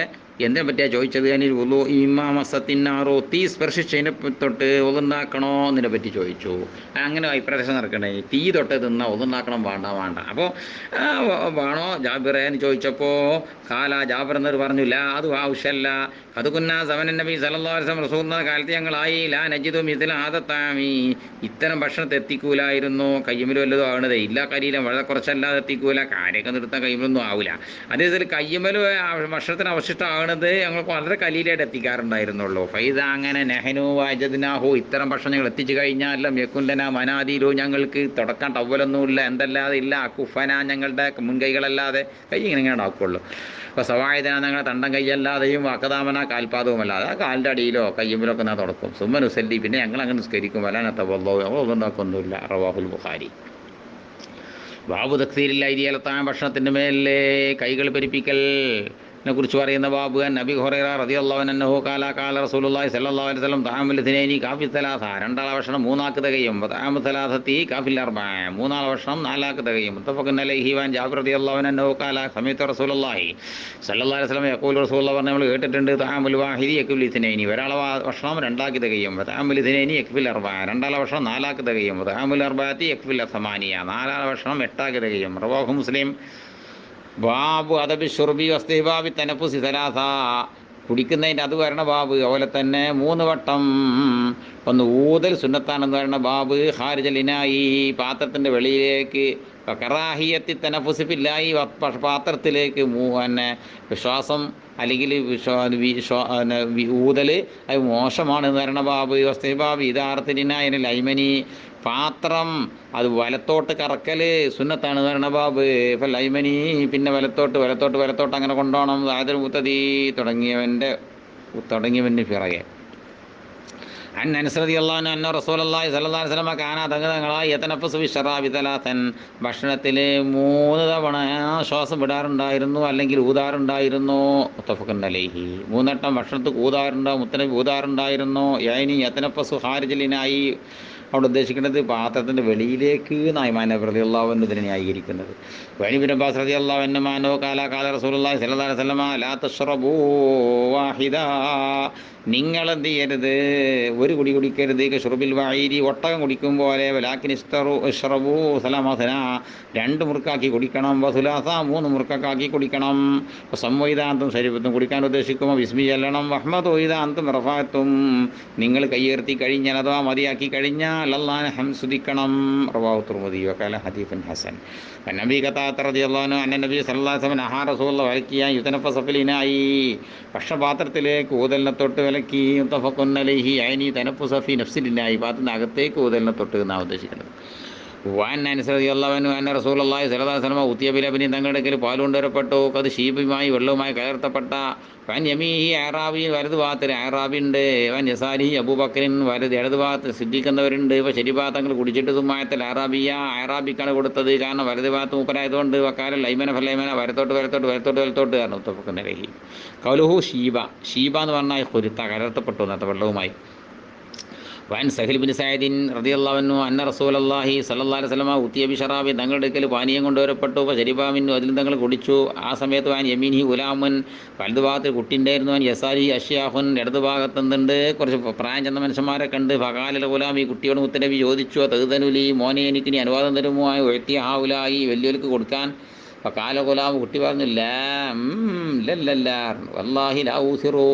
എന്തിനെ പറ്റിയാണ് ചോദിച്ചത്? അതിന് ഉളു ഇമാമസത്തിനാറോ തീ സ്പർശിച്ചതിനെ തൊട്ട് ഒതുണ്ടാക്കണോ എന്നതിനെ പറ്റി ചോദിച്ചു. അങ്ങനെ അഭിപ്രായം നടക്കണേ, തീ തൊട്ട് തിന്നാൽ ഒതുണ്ടാക്കണം വേണ്ട. അപ്പോൾ വേണോ ജാബിറേ എന്ന് ചോദിച്ചപ്പോൾ ജാബിർ എന്നൊരു പറഞ്ഞു, അത് ആവശ്യമല്ല. അത് കുന്നാ സമൻ നബി സല്ലല്ലാഹു അലൈഹി വസല്ലം റസൂലുള്ളാഹിയുടെ കാലത്ത് ഞങ്ങളായി ലാ നജിദു മിസ്ല ആദത്താമി, ഇത്തരം ഭക്ഷണത്തെ എത്തിക്കൂലായിരുന്നു. കയ്യുമ്മൽ വല്ലതും ആവണതേ ഇല്ല, കരിയിലും വളരെ കുറച്ചല്ലാതെ എത്തിക്കൂല. കാര്യമൊക്കെ നിർത്താൻ കയ്യുമലൊന്നും ആവില്ല. അതേസരി കയ്യുമ്മൽ ഭക്ഷണത്തിന് അവശിഷ്ടമാകണത് ഞങ്ങൾക്ക് വളരെ കലീലായിട്ട് എത്തിക്കാറുണ്ടായിരുന്നുള്ളൂ. ഫൈദ അങ്ങനെ നെഹനു വാജദ്നാഹു, ഇത്തരം ഭക്ഷണം ഞങ്ങൾ എത്തിച്ചു കഴിഞ്ഞാൽ യക്കുല്ലന മനാദിലു, ഞങ്ങൾക്ക് തുടക്കാൻ ടവ്വലൊന്നുമില്ല, എന്തല്ലാതെ ഇല്ല, കുഫന ഞങ്ങളുടെ മുൻകൈകളല്ലാതെ, കൈ ഇങ്ങനെ ആക്കുള്ളൂ. അപ്പോൾ സവായുധന ഞങ്ങളുടെ തണ്ടം കൈയല്ലാതെയും അക്കദാമന കാൽപാദവുമല്ലാതെ ആ കാലിൻ്റെ അടിയിലോ കയ്യുമ്പിലൊക്കെ ഞാൻ തുടക്കും. സുമ്മനുസല്ലി, പിന്നെ ഞങ്ങൾ അങ്ങനെ നിസ്കരിക്കും. വലാനത്ത വല്ലോ ഒന്നുണ്ടാക്കൊന്നുമില്ല. റവാഹുൽ ബുഖാരി. ബാബു തക്സീരിൽ ഐരിയലത്താൻ, ഭക്ഷണത്തിൻ്റെ മേലെ കൈകൾ പെരിപ്പിക്കൽ കുറിച്ച് പറയുന്ന ബാബു. നബി ഹുറൈറ റളിയല്ലാഹു അൻഹു ഖാല റസൂലുള്ളാഹി സ്വല്ലല്ലാഹു അലൈഹി വസല്ലം തആമുൽ ഇത്നൈനി കാഫി സലാസ, രണ്ടാളെ ഭക്ഷണം മൂന്നാക്ക് തികയും. തആമു സലാസത്തി കാഫിൽ അർബഅ, മൂന്നാളെ ഭക്ഷണം നാലാക്ക് തികയും. മുത്തഫഖുൻ അലൈഹി. വൻ ജാബിർ റളിയല്ലാഹു അൻഹു ഖാല സമീഅതു റസൂലുള്ളാഹി സ്വല്ലല്ലാഹു അലൈഹി വസല്ലം യഖൂലു, റസൂലുള്ളാഹി പറഞ്ഞു നമ്മൾ കേട്ടിട്ടുണ്ട്, തആമുൽ വാഹിദി യക്ഫിൽ ഇത്നൈനി, ഒരാളെ ഭക്ഷണം രണ്ടാക്ക് തികയും. തആമുൽ ഇത്നൈനി യക്ഫിൽ അർബഅ, രണ്ടാളെ ഭക്ഷണം നാലാക്ക് തികയും. തആമുൽ അർബഅത്തി യക്ഫിൽ സമാനിയ, നാലാളെ ഭക്ഷണം എട്ടാക്ക് തികയും. റവാഹു മുസ്ലിം. ബാബു അദബി ഷുർബി വസ്തിഹ്ബാബി തനഫുസി സലാസ, കുടിക്കുന്നതിൻ്റെ അത് വരണ ബാബ്. അതുപോലെ തന്നെ 3 വട്ടം ഒന്ന് ഊതൽ സുന്നത്താണെന്ന് വരണ ബാബ്. ഖാരിജലിനായി, പാത്രത്തിൻ്റെ വെളിയിലേക്ക്. കറാഹിയത്തി തനഫുസി ഫില്ലായി, പാത്രത്തിലേക്ക് പിന്നെ ശ്വാസം അല്ലെങ്കിൽ ഊതൽ അത് മോശമാണെന്ന് വരണ ബാബ്. വസ്തിഹ്ബാബി ഇദാറത്തിനായി ലൈമനി, പാത്രം അത് വലത്തോട്ട് കറക്കൽ സുന്നത്താണ് വരണ ബാബ്. ഇപ്പം ലൈമനി, പിന്നെ വലത്തോട്ട് അങ്ങനെ കൊണ്ടുപോകണം. ആദൽ മുത്തതി തുടങ്ങിയവൻ്റെ പിറകെ. അനസ് റളിയല്ലാഹു അൻഹു അന്ന റസൂലുള്ളാഹി സ്വല്ലല്ലാഹു അലൈഹി വസല്ലം കാന തങ്ങളായി യതനഫസു ബിശ്ശറാബി തലാസൻ, ഭക്ഷണത്തിൽ 3 തവണ ശ്വാസം വിടാറുണ്ടായിരുന്നു അല്ലെങ്കിൽ ഊതാറുണ്ടായിരുന്നു. മുത്തഫഖുൻ അലൈഹി. 3 വട്ടം ഭക്ഷണത്തിൽ മുത്തനബി ഊതാറുണ്ടായിരുന്നു. യഅനി യതനഫസു ഖാരിജലിനായി, അവിടെ ഉദ്ദേശിക്കുന്നത് പാത്രത്തിൻ്റെ വെളിയിലേക്ക് ഇമാം നബി റളിയല്ലാഹു അൻഹു ഇതിനെ ന്യായീകരിക്കുന്നത്. ഇബ്നു അബ്ബാസ് റളിയല്ലാഹു അൻഹു ഖാല റസൂലുള്ളാഹി സ്വല്ലല്ലാഹു അലൈഹി വസല്ലം ലാ തശ്റബൂ വാഹിദ, നിങ്ങൾ എന്ത് ചെയ്യരുത്, ഒരു കുടി കുടിക്കരുത്. ഷുർബിൽ വഈരി, ഒട്ടകം കുടിക്കും പോലെ. വലാകിൻ ഇശ്റബൂ സലാമസന, 2 മുറുക്കാക്കി കുടിക്കണം. വസുലാസ, 3 മുറുക്കാക്കി കുടിക്കണം. സംവൈദാന്തും ശരീരത്തും കുടിക്കാൻ ഉദ്ദേശിക്കുമ്പോൾ ബിസ്മി ചൊല്ലണം. വഹ്മദ് ഒയ്ദാന്തും റഫാത്തും, നിങ്ങൾ കയ്യേർത്തി കഴിഞ്ഞാൽ അഥവാ മതിയാക്കി കഴിഞ്ഞാൽ അല്ലാഹുവിനെ ഹംസുദിക്കണം. റവാഹു തുർമുദി വഖാല ഹദീസുൻ ഹസൻ. നബി ഖതാദ റളിയല്ലാഹു അൻഹു അന്ന നബി സല്ലല്ലാഹു അലൈഹി വസല്ലം നഹാ റസൂലുള്ളാഹി വലക്കിയ യുതനഫസ ഫിൽ ഇനായി, ഭക്ഷണപാത്രത്തിലേക്ക് ഊതലിനെ തൊട്ട് വിലക്കി. മുത്തഫഖുൻ അലൈഹി. യഅനി തനഫുസ ഫി നഫ്സിൽ ഇനായി, പാത്രത്തിൻ്റെ അകത്തേക്ക് ഊതലിനെ തൊട്ട് എന്നാണ് ഉദ്ദേശിക്കുന്നത്. വഅൻ അനസ് റളിയല്ലാഹു അൻഹു അന്ന റസൂലുള്ളാഹി സ്വല്ലല്ലാഹു അലൈഹി വസല്ലം ഉതിയ ബിലബനി, തങ്ങളുടെ അടുക്കൽ പാൽ കൊണ്ടുവരപ്പെട്ടു. അത് ഷീബുമായി വെള്ളവുമായി കലർത്തപ്പെട്ട. വൻ യമീഹി അറാബി, വലതു ഭാഗത്തിൽ അറാബി ഉണ്ട്. വൻ യസാരിഹി അബൂബക്കറിൻ, ഇടതു ഭാഗത്ത് സിദ്ദീഖെന്നവരുണ്ട്. ഇപ്പോൾ ശരിഭാഗത്തങ്ങൾ കുടിച്ചിട്ട് തുമ്മായത്തിൽ അറാബിക്കാണ് കൊടുത്തത്, കാരണം വലതു ഭാഗത്ത് മൂപ്പരായതുകൊണ്ട്. വക്കാല ലൈമന ഫലൈമന, വലത്തോട്ട് കാരണം. മുത്തഫഖുൻ അലൈഹി. ഖൗലുഹു ഷീബ എന്ന് പറഞ്ഞാൽ കുരുത്ത, കലർത്തപ്പെട്ടു എന്നത്തെ വെള്ളവുമായി. വൻ സഹിൽ ബിൻ സഅദിൻ റളിയല്ലാഹു അൻഹു അന്ന റസൂലുള്ളാഹി സ്വല്ലല്ലാഹു അലൈഹി വസല്ലം ഉതിയ ബിശറാബി, തങ്ങളുടെ അടുക്കൽ പാനീയം കൊണ്ടുവരപ്പെട്ടു. ശരിബാമിന്നു, അതിൽ തങ്ങൾ കുടിച്ചു. ആ സമയത്ത് വാൻ യമീനി ഉലാമുൻ, വലതു ഭാഗത്ത് കുട്ടിണ്ടായിരുന്നു. വാൻ യസാരി അഷ്യാഹുൻ, ഇടതു ഭാഗത്ത് എന്തുണ്ട്, കുറച്ച് പ്രായം ചെന്ന മനുഷ്യന്മാരൊക്കെ ഉണ്ട്. ഫഖാലൽ ഗുലാം, ഈ കുട്ടിയോട് മുത്തനബി ചോദിച്ചു, തഅ്ദനുലി, മോനെ എനിക്ക് നീ അനുവാദം തരുമോ, ഉയർത്തിയ ഹാവുലായി, വലിയവർക്ക് കൊടുക്കാൻ. ഫഖാല ഗുലാം, കുട്ടി പറഞ്ഞു, ഇല്ലല്ല വല്ലാഹി ലാ ഊസിറു,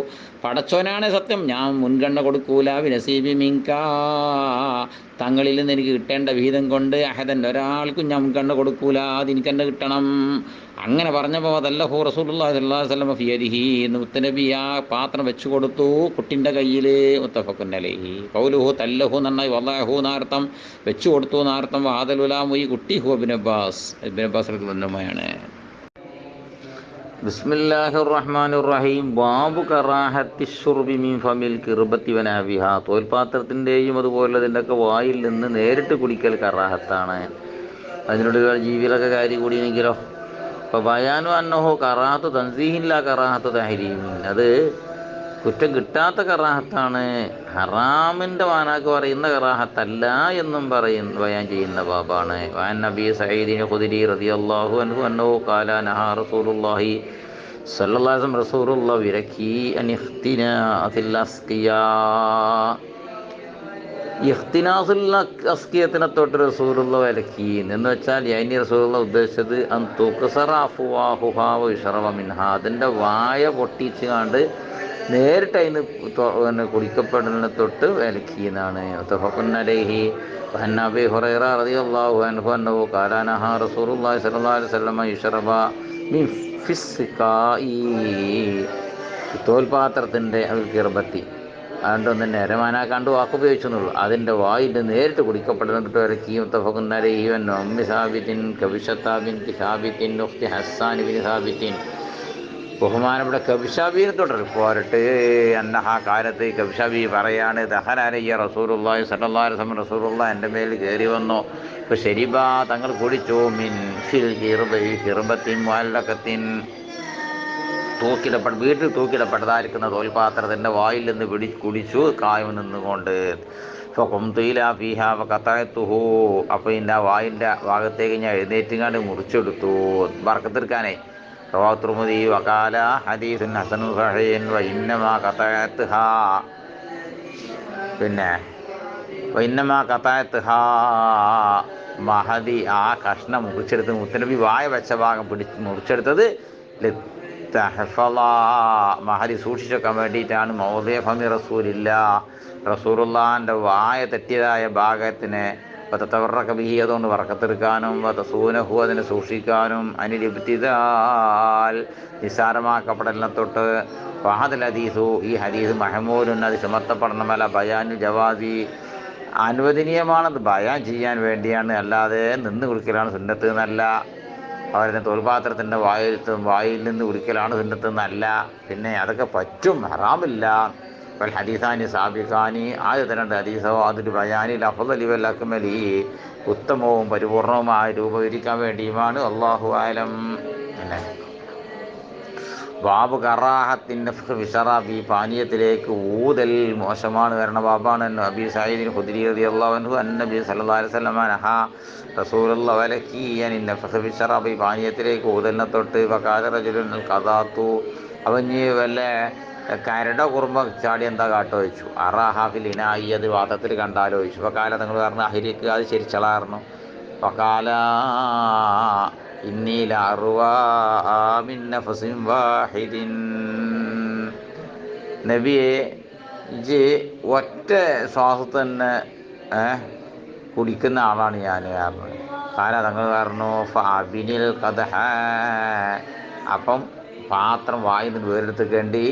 പടച്ചോനാണ് സത്യം, ഞാൻ മുൻഗണന കൊടുക്കൂല. നസീബി മിങ്ക, തങ്ങളിൽ നിന്ന് എനിക്ക് കിട്ടേണ്ട വിഹിതം കൊണ്ട് അഹദൻ, ഒരാൾക്കും ഞാൻ മുൻഗണന കൊടുക്കൂല, അതെനിക്കെന്നെ കിട്ടണം. അങ്ങനെ പറഞ്ഞപ്പോൾ അതല്ലഹു റസൂലുള്ളാഹി സ്വല്ലല്ലാഹു അലൈഹി വസല്ലം ഫിയദിഹി, എന്ന് മുത്തനബി ആ പാത്രം വെച്ചു കൊടുത്തു കുട്ടിൻ്റെ കയ്യിൽ. മുത്തഫഖുൻ അലൈഹി. ഖൗലുഹു തല്ലഹു നന്നായി, വല്ലാഹു നാർത്ഥം, വെച്ചു കൊടുത്തു നാർത്ഥം. വാദൽ ഉലാമു, ഈ കുട്ടി ഹു ഇബ്നു അബ്ബാസ് റളിയല്ലാഹുമാണ്. ബിസ്മില്ലാഹിർ റഹ്മാനിർ റഹീം. ബാബു കറാഹത്തി ശുർബി മിൻ ഫമിൽ കിർബത്തി വനഹവിഹാ, തോൽപാത്രത്തിൻ്റെയും അതുപോലെ ഇതിൻ്റെയൊക്കെ വായിൽ നിന്ന് നേരിട്ട് കുടിക്കൽ കറാഹത്താണ്. അതിനോട് ജീവികളൊക്കെ കാര്യം കൂടിയെങ്കിലോ. അപ്പോൾ ബയാനു അന്നഹു കറാഹത്തു തൻസീഹില്ല കറാഹത്തു തഹരീമിൻ, അത് കുറ്റം കിട്ടാത്ത കറാഹത്താണ്, ഹറാമിൻ്റെ മാനാക്ക് പറയുന്ന കറാഹത്തല്ല എന്നും ബയാൻ ചെയ്യുന്ന ബാബാണ്. വഅൻ നബി സഈദിൻ ഖുദരി റളിയല്ലാഹു അൻഹു അന്നഹു ഖാല നഹാ റസൂലുള്ളാഹി സല്ലല്ലാഹു അലൈഹി വസല്ലം റസൂലുള്ളാഹി വിലക്കി അൻ ഇഖ്തിനാസിൽ അസ്ഖിയാ. ഇഖ്തിനാസുൽ അസ്ഖിയത്തിനെ തൊട്ട് റസൂലുള്ള വിലക്കി എന്ന് വെച്ചാൽ യൈനി റസൂലുള്ള ഉദ്ദേശിച്ചത് അൻ തുക്സറ അഫ്വാഹുഹാ വ യുശ്റബ മിൻഹാ, അതിൻ്റെ വായ പൊട്ടിച്ച് കണ്ട് നേരിട്ട് അതിന് കുടിക്കപ്പെടുന്നതിനെ തൊട്ട് വിലക്കി എന്നാണ്. മുത്തഫഖുൻ അലൈഹി. വഅൻ അബീ ഹുറൈറ റളിയല്ലാഹു അൻഹു അന്നഹു ഖാല നഹാ റസൂലുള്ളാഹി സ്വല്ലല്ലാഹു അലൈഹി വസല്ലം യുശ്റബ മിൻ ഫിസ്സിഖായി, തോൽപാത്രത്തിൻ്റെ കിർബത്തി, അതുകൊണ്ടൊന്നും നേരമാനാ കണ്ടു വാക്കുപയോഗിച്ചു എന്നുള്ളൂ, അതിൻ്റെ വായിൽ നേരിട്ട് കുടിക്കപ്പെടുന്നിട്ട് വിലക്കി. മുത്തഫഖുൻ അലൈഹി. വഅൻ ഉമ്മി സാബിത്തിൻ കബിശത ബിൻതി സാബിത്തിൻ ഉഖ്തി ഹസ്സാൻ ബിൻ സാബിത്തിൻ, ബഹുമാനപ്പെട്ട കബിഷാബിനെ തുടരും പോരട്ട് അന്നഹ കാലത്ത് കബിഷാബി പറയാണ് ദഹല അലയ്യ റസൂലുള്ളാഹി സ്വല്ലല്ലാഹു അലൈഹി വസല്ലം, റസൂലുള്ളാഹി എൻ്റെ മേൽ കയറി വന്നു. ഇപ്പോൾ ശരിബ തങ്ങൾ കുടിച്ചു. മിൻ ഫിൽ ഹിർബത്തിൻ മുഅല്ലഖത്തിൻ, വീട്ടിൽ തൂക്കിടപ്പെട്ടതായിരിക്കുന്ന തോൽപാത്രത്തിൻ്റെ വായിൽ നിന്ന് കുടിച്ചു കായം നിന്നുകൊണ്ട്. ഫീഹാത്തുഹു, അപ്പോൾ ഇതിൻ്റെ വായിൻ്റെ ഭാഗത്തേക്ക് ഞാൻ എഴുന്നേറ്റുങ്ങാണ്ട് മുറിച്ചെടുത്തു ബർക്കത്തെടുക്കാനേ. റവാഹു തിർമിദി വഖാല ഹദീസുൻ ഹസനുൻ സഹീഹുൻ വഇന്നമാ ഖതഅത്ഹാ, പിന്നെ വഇന്നമാ ഖതഅത്ഹാ മഹദി, ആ കഷ്ണം മുറിച്ചെടുത്ത് മുത്തനബി വായ വെച്ച ഭാഗം മുറിച്ചെടുത്തത് മഹദി സൂക്ഷിച്ചൊക്കെ വേണ്ടിയിട്ടാണ്. മൗദിഅ ഫമി റസൂലില്ല, റസൂലുള്ളാഹിൻ്റെ വായ തെറ്റിയതായ ഭാഗത്തിന് തതവറക ബിഹി, അതുകൊണ്ട് വറക്കത്തെടുക്കാനും വതസൂനഹു, അതിനെ സൂക്ഷിക്കാനും അനിൽ ഇബ്തിദാൽ, നിസ്സാരമാക്കപ്പെടലിനെ തൊട്ട്. ഫഹദൽ ഹദീസു, ഈ ഹദീസ് മഹ്മൂലുൻ, അത് ചുമത്തപ്പെടണമല്ല ബയാനുൽ ജവാസി, അനുവദനീയമാണത് ബയാൻ ചെയ്യാൻ വേണ്ടിയാണ്, അല്ലാതെ നിന്ന് കുടിക്കലാണ് സുന്നത്ത് എന്നല്ല. അവരുടെ തോൽപാത്രത്തിൻ്റെ വായിൽ നിന്ന് കുടിക്കലാണ് സുന്നത്ത് എന്നല്ല. പിന്നെ അതൊക്കെ പറ്റും, ഹറാമില്ല. വൽ ഹദീസാനി സാബിഖാനി, ആദ്യത്തെ രണ്ട് ഹദീസോ അതൊരു ബയാനിൽ അഫ്ളലി വൽ അക്മലി, ഉത്തമവും പരിപൂർണവുമായ രൂപീകരിക്കാൻ വേണ്ടിയുമാണ്. അല്ലാഹു അഅലം. പിന്നെ ബാബ് കറാഹത്തിൻ്റെ ഫിശറാബി, പാനീയത്തിലേക്ക് ഊതൽ മോശമാണ് വരണ ബാബാണ്. അബീ സഈദ് ഖുദ്രി റളിയല്ലാഹു അൻഹു അന്നബി സല്ലല്ലാഹു അലൈഹി വസല്ലം നഹാ റസൂലുള്ളാഹി വലക്കി അനിൻ ഫിശറാബി, പാനീയത്തിലേക്ക് ഊതലിനെ തൊട്ട്. വഖാല റജുലുൻ ഖദാതു, അവഞ്ഞ് വല്ല കരട കുറുമ്പ ചാടി എന്താ കാട്ടോ ചോദിച്ചു. അറാഹാഫിൽ ഇനായി, അത് വാദത്തിൽ കണ്ടാലോ ചോദിച്ചു. വഖാല, നിങ്ങൾ പറഞ്ഞ അഹിരിക്ക് അത് ശരിച്ചളായിരുന്നു. വഖാല ഇന്നി ലഅർവാ മിൻ നഫസിൻ വാഹിദിൻ, നബിയെ ഇജ് ഒറ്റ ശ്വാസത്തിൽ തന്നെ കുടിക്കുന്ന ആളാണ് ഞാൻ കാരണം. കാല തങ്ങൾ പറഞ്ഞു ഫഅബിനിൽ ഖദഹ, അപ്പം പാത്രം വായിൽ നിന്ന് വേറെടുത്തേക്കേണ്ടി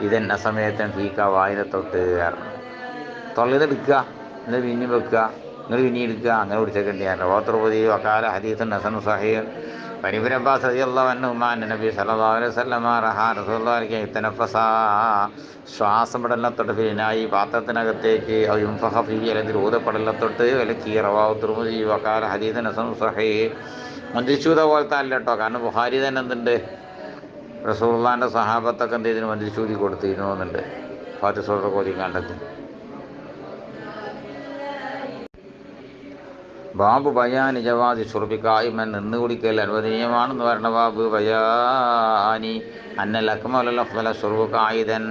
ഇതെന്ന സമയത്താണ് ഫീക്ക, വായിനെ തൊട്ട് കാരണം തൊള്ളിന്നെടുക്കുക, എന്നിട്ട് പിന്നെയും വെക്കുക, നിങ്ങൾ പിന്നെയും എടുക്കുക, അങ്ങനെ കുടിച്ചേക്കേണ്ടി ഞാൻ. റവാഹുൽ വഖാല ഹദീസുൻ ഹസനുൻ സഹീഹുൻ. ഇബ്നു അബ്ബാസ് റളിയല്ലാഹു അൻഹുമാ നബി സല്ലല്ലാഹു അലൈഹി വസല്ലം റഹാ റസൂലുള്ളാഹി ഇതനഫസ, ശ്വാസം പെടലിനത്തൊട്ട് ഫിനായി, പാത്രത്തിനകത്തേക്ക് യുൻഫഖ ഫീഹി, അല്ലെങ്കിൽ ഊതപ്പെടലിനെ തൊട്ട് വിലക്കി. റവാഹു തിർമിദി വഖാല ഹദീസുൻ ഹസനുൻ സഹീഹ്. മന്ത്രിച്ചൂത പോലത്തെ അല്ല കേട്ടോ, കാരണം ബുഖാരി തന്നെ എന്തുണ്ട്, റസൂലുള്ളാഹിൻ്റെ സഹാബത്തൊക്കെ എന്ത് ഇതിന് മന്ത്രിച്ചൂതി കൊടുത്തിരുന്നു എന്നുണ്ട്, ഫാത്തിഹ സൂറത്ത് ഓതി കണ്ടത്. ബാബു ബയാനി ജവാദി ഷുർബി ഖായിമൻ, നിന്ന് കുടിക്കൽ അനുവദനീയമാണെന്ന് പറഞ്ഞ ബാബ്. ബയാനി അന്നൽ അക്മലുൽ അഫ്ളല ഷുർബു ഖായിദൻ,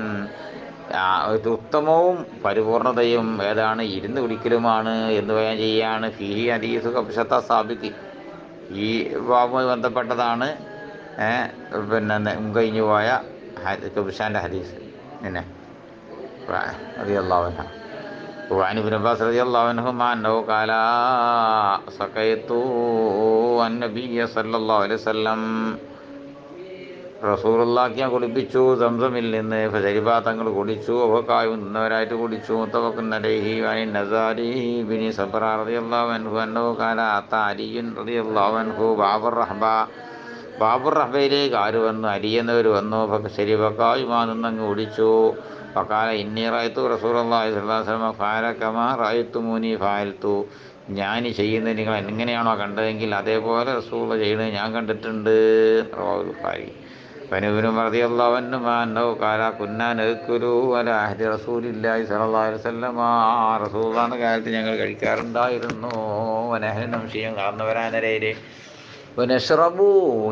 ഉത്തമവും പരിപൂർണതയും ഏതാണ്, ഇരുന്ന് കുടിക്കലുമാണ് എന്ന് ബയാൻ ചെയ്യാണ്. ഫീഹി ഹദീസു കബ്ശത സാബിഖി, ഈ ബാബുമായി ബന്ധപ്പെട്ടതാണ് പിന്നെ കഴിഞ്ഞു പോയ കബ്ശാൻ്റെ ഹദീസ്. പിന്നെ റളിയല്ലാഹു അൻഹു وعن ابن عباس رضي الله عنهما أنه قال سقيت النبي صلى الله عليه وسلم, റസൂലുള്ളാഹിക്ക് ഞാൻ കുടിപ്പിച്ചു സംസമിൽ നിന്ന്. ഫശരിബ, തങ്ങൾ കുടിച്ചു. അവക്കായും നിന്നവരായിട്ട് കുടിച്ചു. മുത്തഫഖുൻ അലൈഹി. വഅൻ നസാരി ബിൻ സബ്റ റളിയല്ലാഹു അൻഹു അന്നഹു ഖാല അതാ അലിയുൻ റളിയല്ലാഹു അൻഹു ബാബുർ റഹ്ബയിലേക്ക് ആര് വന്നു, അലി എന്നവർ വന്നു. ഫശരിബക്കായുമാ നിന്നങ്ങ് കുടിച്ചു. ഫഖാല ഇന്നി റഅയ്തു റസൂലുള്ളാഹി സ്വല്ലല്ലാഹു അലൈഹി വസല്ലം ഫഅല കമാ റഅയ്തുമൂനി ഫഅൽതു, ഞാൻ ചെയ്യുന്നത് നിങ്ങൾ എങ്ങനെയാണോ കണ്ടതെങ്കിൽ അതേപോലെ റസൂലുള്ളാഹി ചെയ്യുന്നത് ഞാൻ കണ്ടിട്ടുണ്ട്. റവാഹുൽ ബുഖാരി. വനബിനു റളിയല്ലാഹു അൻഹു അന്നഹു ഖാല കുന്നാ നഅ്കുലു അലാ അഹ്ദി റസൂലില്ലാഹി സ്വല്ലല്ലാഹു അലൈഹി വസല്ലം, റസൂലുള്ളാഹിയുടെ കാലത്ത് ഞങ്ങൾ കഴിക്കാറുണ്ടായിരുന്നു. വനഹ്നു നംശി, കാരണവരാനരയിലെ നെഷ്റബു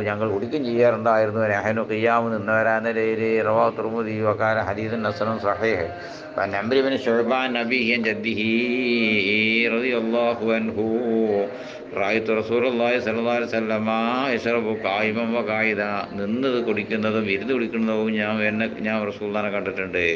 ഞങ്ങൾ കുടിക്കും ചെയ്യാറുണ്ടായിരുന്നു. നഹനു ഖിയാമു നിന്നവരാന ലൈലി റവാഹു തിർമിദി വഖാല ഹദീസുൻ ഹസനുൻ സ്വഹീഹ്. വഅൻ അംർ ഇബ്നു ശുഅബാൻ നബിഹി അൻ ജദ്ദിഹി റളിയല്ലാഹു അൻഹു റഅയ്തു റസൂലുള്ളാഹി സ്വല്ലല്ലാഹു അലൈഹി വസല്ലമ യശ്റബു ഖായിമൻ വഖായിദ നിന്നത് കുടിക്കുന്നതും ഇരുന്ന് കുടിക്കുന്നതും ഞാൻ റസൂലുള്ളാഹിനെ കണ്ടിട്ടുണ്ട്.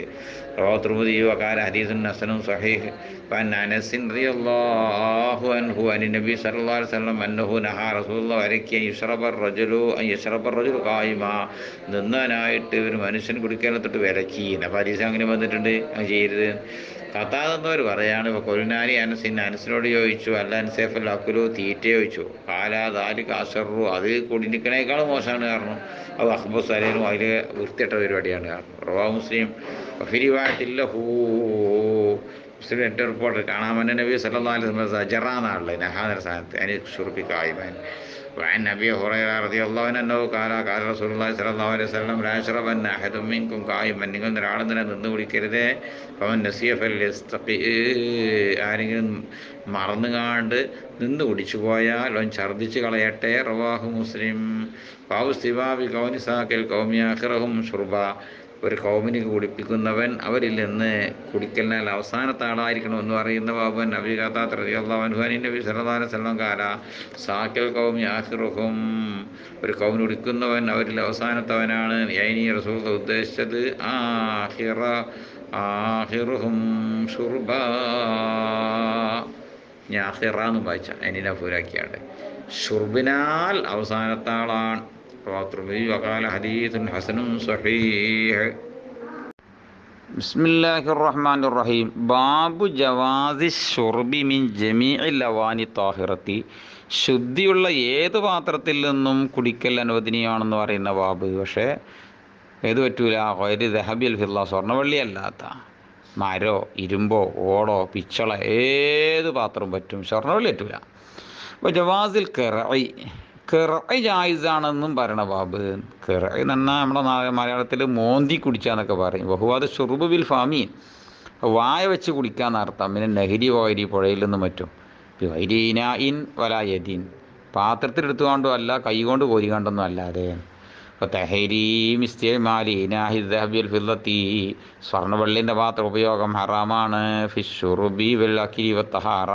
റവാഹു തിർമിദി വഖാല ഹദീസുൻ ഹസനുൻ സ്വഹീഹ്. വഅൻ അനസ് റളിയല്ലാഹു അൻഹു അൻ നബി സ്വല്ലല്ലാഹു അലൈഹി വസല്ലം അന്നഹു നഹാ റസൂലുള്ളാഹി അൻ യശ്റബർ റജുലു ഖായിമ നിന്നാനായിട്ട് ഒരു മനുഷ്യൻ കുടിക്കാനെ തൊട്ട് വിലക്കി. അപ്പോൾ ഹദീസ് അങ്ങനെ വന്നിട്ടുണ്ട്, അത് ചെയ്യരുത്. കത്താതെന്നവർ പറയാണ്. ഇപ്പോൾ കൊൽനാനി അനസിനോട് ചോദിച്ചു, അല്ല അൻസേഫൽ അക്കുലു തീറ്റ ചോദിച്ചു. കാലാദാലി കാസറു അത് കുടിനിക്കണേക്കാളും മോശമാണ് കാരണം അത് അഹ്ബസ് അലയിലും അതിൽ വൃത്തിയിട്ട പരിപാടിയാണ് കാരണം. റവാഹു മുസ്ലിം ഫിരിവായിട്ടില്ലഹൂ മുസ്ലിം എൻ്റെ റിപ്പോർട്ടർ കാണാമന്ന നബി സല്ലല്ലാഹു അലൈഹി വസല്ലം സജറാന്നാണുള്ളത് നഹാദര സ്ഥാനത്ത് അതിന് ഷുർബിക്കായ്മൻ. وعن أبي هريرة رضي الله عنه أنه قال رسول الله صلى الله عليه وسلم لا يشربن أحد منكم قائما നിങ്ങൾ ഒരാളും തന്നെ നിന്ന് കുടിക്കരുത്. അവൻ നസിയ ഫല്യസ്തഖി ആരെങ്കിലും മറന്നുകാണ്ട് നിന്ന് കുടിച്ചു പോയാൽ അവൻ ഛർദ്ദിച്ച് കളയട്ടെ. റവാഹു മുസ്ലിം. ബാബു ഇസ്തിബാബി കൗനി സാക്കിൽ ഖൗമി ആഖിറഹും ശുർബ ഒരു കൗമിനെ കുടിപ്പിക്കുന്നവൻ അവരിൽ നിന്ന് കുടിക്കലിനാൽ അവസാനത്തെ ആളായിരിക്കണമെന്ന് പറയുന്ന ബാബൻ നബി ഖത്താത്ത് റളിയല്ലാഹു അൻഹു അൻ നബി സല്ലല്ലാഹു അലൈഹി വസല്ലം കാല സാക്കിൽ ഖൗമി ആഖിറുഹും ഒരു കൗമിനെ കുടിക്കുന്നവൻ അവരിൽ അവസാനത്തവനാണ്. യൈനി റസൂൽ ഉദ്ദേശിച്ചത് ആഖിറുഹും ശുർബ. ഞാൻ ആഖിറാന്ന് വായിച്ച അതിനെ പൂരാക്കിയാണ് ഷുർബിനാൽ അവസാനത്താളാണ്. വഖാല ഹദീസുൻ ഹസനുൻ സ്വഹീഹ്. ബിസ്മില്ലാഹിർ റഹ്മാനിർ റഹീം. ബാബു ജവാസി ശുർബി മിൻ ജമീഇൽ ലവാനി താഹിറത്തി ശുദ്ധിയുള്ള ഏത് പാത്രത്തിൽ നിന്നും കുടിക്കൽ അനുവദനീയമാണെന്ന് പറയുന്ന ബാബ്. പക്ഷേ ഏത് പറ്റൂല? ഒരു ദഹബിൽ ഫില്ല സ്വർണ്ണവള്ളി അല്ലാത്ത മരോ ഇരുമ്പോ ഓടോ പിച്ചള ഏത് പാത്രവും പറ്റും, സ്വർണ്ണവള്ളി പറ്റൂല. അപ്പോൾ ജവാസിൽ കിറൈ ജായിസാണെന്നും പറയണ ബാബ്. കിറൈ എന്ന് പറഞ്ഞാൽ നമ്മുടെ മലയാളത്തിൽ മോന്തി കുടിച്ചാന്നൊക്കെ പറയും. ബഹുവാദ് ഷുർബ് ബിൽ ഫാമീൻ വായ വെച്ച് കുടിക്കാന്നർത്ഥം. പിന്നെ നെഹരി വൈരി പുഴയിൽ നിന്നും മറ്റും. വൈരീനായിൻ വലായദീൻ പാത്രത്തിലെടുത്തുകൊണ്ടും അല്ല കൈ കൊണ്ട് കോരികൊണ്ടൊന്നും അല്ലാതെ. ഇപ്പോൾ തെഹരീം ഇസ്തിമാലിനാഹിദ്ദഹബിൽ ഫില്ലത്തി സ്വർണ്ണവെള്ളിൻ്റെ പാത്ര ഉപയോഗം ഹറാമാണ്. ഫിഷുറുബി വെള്ളക്കിരി വത്തഹാറ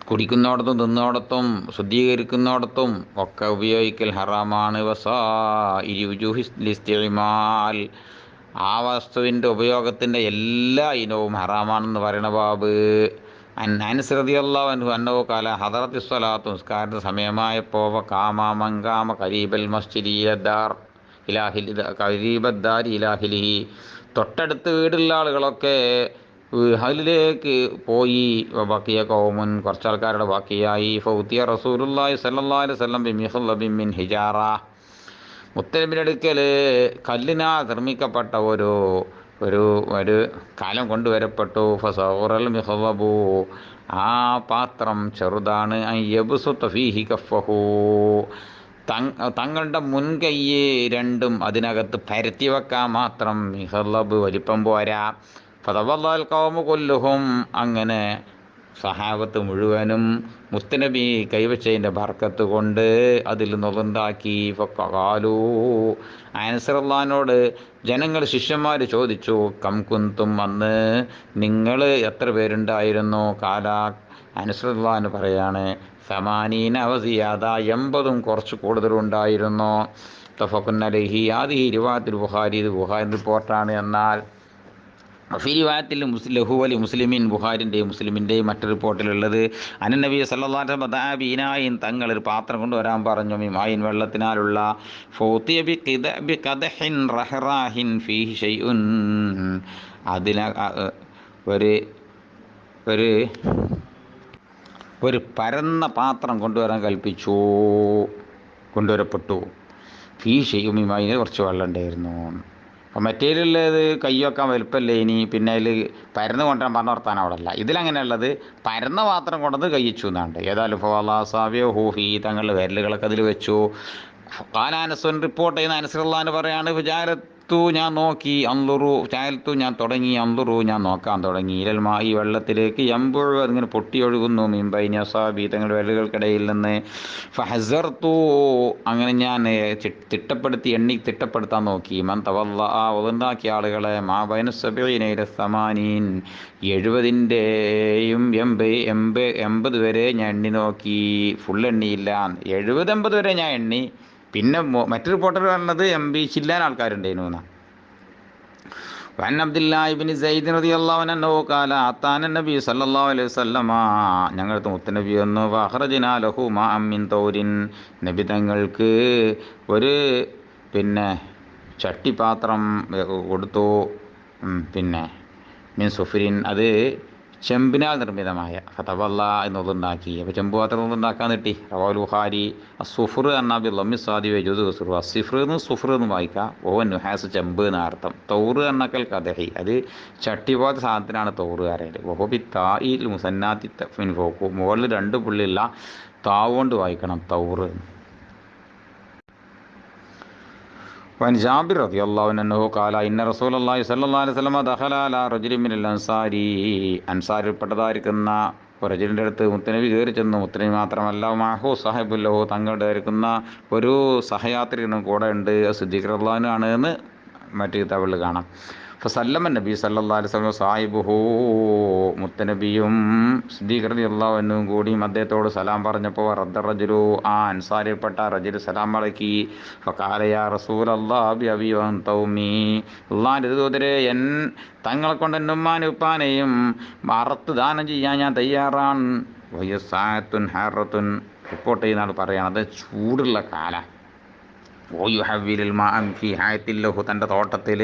കുടിക്കുന്നിടത്തും തിന്നോടത്തും ശുദ്ധീകരിക്കുന്നിടത്തും ഒക്കെ ഉപയോഗിക്കൽ ഹറാമാണ്. വസാഇരിമാൽ ആ വസ്തുവിൻ്റെ ഉപയോഗത്തിൻ്റെ എല്ലാ ഇനവും ഹറാമാണെന്ന് പറയണ ബാബ്. അനസ് റളിയല്ലാഹു അൻഹു അന്നഹു ഖാല ഹദറത്തി സ്വലാത്തു നിസ്കാരത്തിന് സമയമായപ്പോൾ കാമ ഖരീബൽ മസ്ജിദി ഇലാഹിലിഹി തൊട്ടടുത്ത് വീടുള്ള ആളുകളൊക്കെ അതിലേക്ക് പോയി. ബാക്കിയ കൗമുൻ കുറച്ചാൾക്കാരുടെ ബാക്കിയായി. ഫൗത്തിയ റസൂലുള്ളാഹി സ്വല്ലല്ലാഹു അലൈഹി വസല്ലം ബിമിഖ്ലബിൻ മിൻ ഹിജാറ മുത്തനബിയുടെ അടുക്കൽ കല്ലിനാൽ നിർമ്മിക്കപ്പെട്ട ഒരു കാലം കൊണ്ടുവരപ്പെട്ടു. ഫസൗറൽ മിഖ്ലബു ആ പാത്രം ചെറുതാണ്. യബ്സുത ഫീഹി കഫഹു തങ്ങളുടെ മുൻകൈയ്യ് രണ്ടും അതിനകത്ത് പരത്തി വെക്കാൻ മാത്രം. മിഖ്ലബ് വലിപ്പം പോരാ. ഫതവല്ലൽ ഖൗമു കുല്ലുഹും അങ്ങനെ സഹാബത്ത് മുഴുവനും മുസ്തനബി കൈവച്ചതിൻ്റെ ബർക്കത്ത് കൊണ്ട് അതിൽ നുറുണ്ടാക്കി. ഫഖാലു അനസ് റളിയല്ലാഹുവിനോട് ജനങ്ങൾ ശിഷ്യന്മാർ ചോദിച്ചു, കം കുന്തും അന്ന് നിങ്ങൾ എത്ര പേരുണ്ടായിരുന്നു? കാല അനസ് റളിയല്ലാഹു പറയാണ്, സമാനീന വസിയാദ 80 കുറച്ച് കൂടുതലുണ്ടായിരുന്നു. തഫഖുൻ അലൈഹി ഹാദിഹി റിവായത്തുൽ ബുഖാരി ഇത് ബുഖാരി റിപ്പോർട്ടാണ്. എന്നാൽ ഫിരിവായത്തിൽ ലഹുവലി മുസ്ലിമിൻ ബുഖാരിൻ്റെയും മുസ്ലിമിൻ്റെയും മറ്റൊരു റിപ്പോർട്ടിലുള്ളത് അനനബി സല്ലല്ലാഹു അലൈഹി വസല്ലം ബീനായിൻ തങ്ങളൊരു പാത്രം കൊണ്ടുവരാൻ പറഞ്ഞു. മിമായിൻ വെള്ളത്തിനാലുള്ള ഫൗതിയ ബി ഖദഹിൻ റഹ്റാഹിൻ ഫീഹി ഷൈഉൻ അതിന ഒരു പരന്ന പാത്രം കൊണ്ടുവരാൻ കൊണ്ടുവരപ്പെട്ടു. ഫീ ഷൈഉൻ മിമായിന് കുറച്ച് വെള്ളം ഉണ്ടായിരുന്നു. അപ്പോൾ മറ്റേലുള്ളത് കൈ വെക്കാൻ വലുപ്പമല്ലേ ഇനി, പിന്നെ അതിൽ പരന്ന് കൊണ്ടുവരാൻ പറഞ്ഞ വർത്താനം അവിടെ അല്ല. ഇതിലങ്ങനെയുള്ളത് പരന്ന പാത്രം കൊണ്ടത് കൈച്ചു എന്നാണ്ട്. ഏതായാലും ഫവാസാവിയോ ഹൂഫി തങ്ങളുടെ വിരലുകളൊക്കെ അതിൽ വെച്ചു. ഖാല അനസ് റിപ്പോർട്ട് ചെയ്യുന്ന അനസ് റളിയല്ലാഹു പറയാണ്, ഞാൻ നോക്കി, ചായൽത്തു ഞാൻ തുടങ്ങി, ഞാൻ നോക്കാൻ തുടങ്ങി, ഇലൽമാ ഈ വെള്ളത്തിലേക്ക്, യമ്പുഴ ഇങ്ങനെ പൊട്ടി ഒഴുകുന്നു, മിമ്പൈനി അസാബി തങ്ങളുടെ വിരലുകൾക്കിടയിൽ നിന്ന്. ഫഹസർത്തു അങ്ങനെ ഞാൻ തിട്ടപ്പെടുത്താൻ നോക്കി. മൻ തവല്ല ഒതുണ്ടാക്കിയ ആളുകളെ മാ ബൈന സബീന സമാനീൻ 70ൻ്റെയും 80 വരെ ഞാൻ എണ്ണി നോക്കി. ഫുൾ എണ്ണിയില്ല, 70-80 വരെ ഞാൻ എണ്ണി. പിന്നെ മറ്റൊരു റിപ്പോർട്ടർ പറഞ്ഞത് 80 ചില്ലാൻ ആൾക്കാരുണ്ടായിരുന്നു എന്നാണ്. വൻ അബ്ദുല്ലാഹി ഇബ്നു സയ്യിദ് റളിയല്ലാഹു അൻഹു ഖാല അത്താന നബി സല്ലല്ലാഹു അലൈഹി വസല്ലമ ഞങ്ങൾക്ക് മുത്തനബി വന്നു. ഫഖറജ്നാ ലഹു മാഅൻ മിൻ തൗരിൻ നബി തങ്ങൾക്ക് ഒരു ചട്ടിപ്പാത്രം കൊടുത്തു. മിൻ സുഫ്രിൻ അത് ചെമ്പിനാൽ നിർമ്മിതമായ. ഫതവല്ല എന്നുണ്ടാക്കി. അപ്പോൾ ചെമ്പ് പാത്രം ഉണ്ടാക്കാൻ കിട്ടി. റവാഹുൽ ബുഖാരി. സുഫർ എന്നാബി ലമ്മി സാദി വജൂദ് കസുറു. സിഫ്ർ എന്ന് സുഫർ എന്ന് വായിക്കാം. ഓവൻ നുഹാസ് ചെമ്പ് എന്നർത്ഥം. തൗറ് എന്നക്കൽ കദഹി അത് ചട്ടി പോലത്തെ സാധനത്തിനാണ് തൗറ് അറിയത്. വഹോബി തായിൽ മുസന്നാത്തി തഫിൻ ഫോക്കു മുകളിൽ 2 പുള്ളിയുള്ള താവ് കൊണ്ട് വായിക്കണം തൗറ്. വൻ ജാബിർ റളിയല്ലാഹു അൻഹു ഖാല ഇന്ന റസൂലുള്ളാഹി സ്വല്ലല്ലാഹു അലൈഹി വസല്ലം ദഖല അലാ റജുലിൻ മിനൽ അൻസാരി അൻസാരിൽപ്പെട്ടതായിരിക്കുന്ന റജുലിൻ്റെ അടുത്ത് മുത്തനബി കയറി ചെന്നു. മുത്തനബി മാത്രമല്ല മാഹു സാഹിബുല്ലഹു തങ്ങളുടെ ആയിരിക്കുന്ന ഒരു സഹയാത്രികനും കൂടെ ഉണ്ട്. സിദ്ദീഖ് റളിയല്ലാഹു അൻഹു ആണ് എന്ന് മറ്റു കിതാബുകളിൽ കാണാം. ഫസല്ലമൻ നബി സല്ലല്ലാഹു അലൈഹി വസല്ലം സാഹിബുഹു മുത്തനബിയും സിദ്ദീഖ് റളിയല്ലാഹു അൻഹുവും കൂടിയും അദ്ദേഹത്തോട് സലാം പറഞ്ഞപ്പോൾ റദ്ദ റജുലു അൻസാരിൽപ്പെട്ട റജുൽ സലാം മടക്കി. ഫഖാല യാ റസൂലല്ലാഹി ബി അബി വ അൻത ഉമ്മി അല്ലാഹുവിൻ്റെ ദൂതരെ തങ്ങളെ കൊണ്ട് എൻ്റെ ഉമ്മാനും ഉപ്പാനെയും അറുത്ത് ദാനം ചെയ്യാൻ ഞാൻ തയ്യാറാണ്. വയസ്സായത്തുൻ ഹാറത്തുൻ റിപ്പോർട്ട് ചെയ്യുന്ന ആൾ പറയുകയാണ് അത് ചൂടുള്ള കാലം. ഓയുഹവിലിൽ മാഅൻ ഫി ഹായത്തില്ലഹു തൻ്റെ തോട്ടത്തിൽ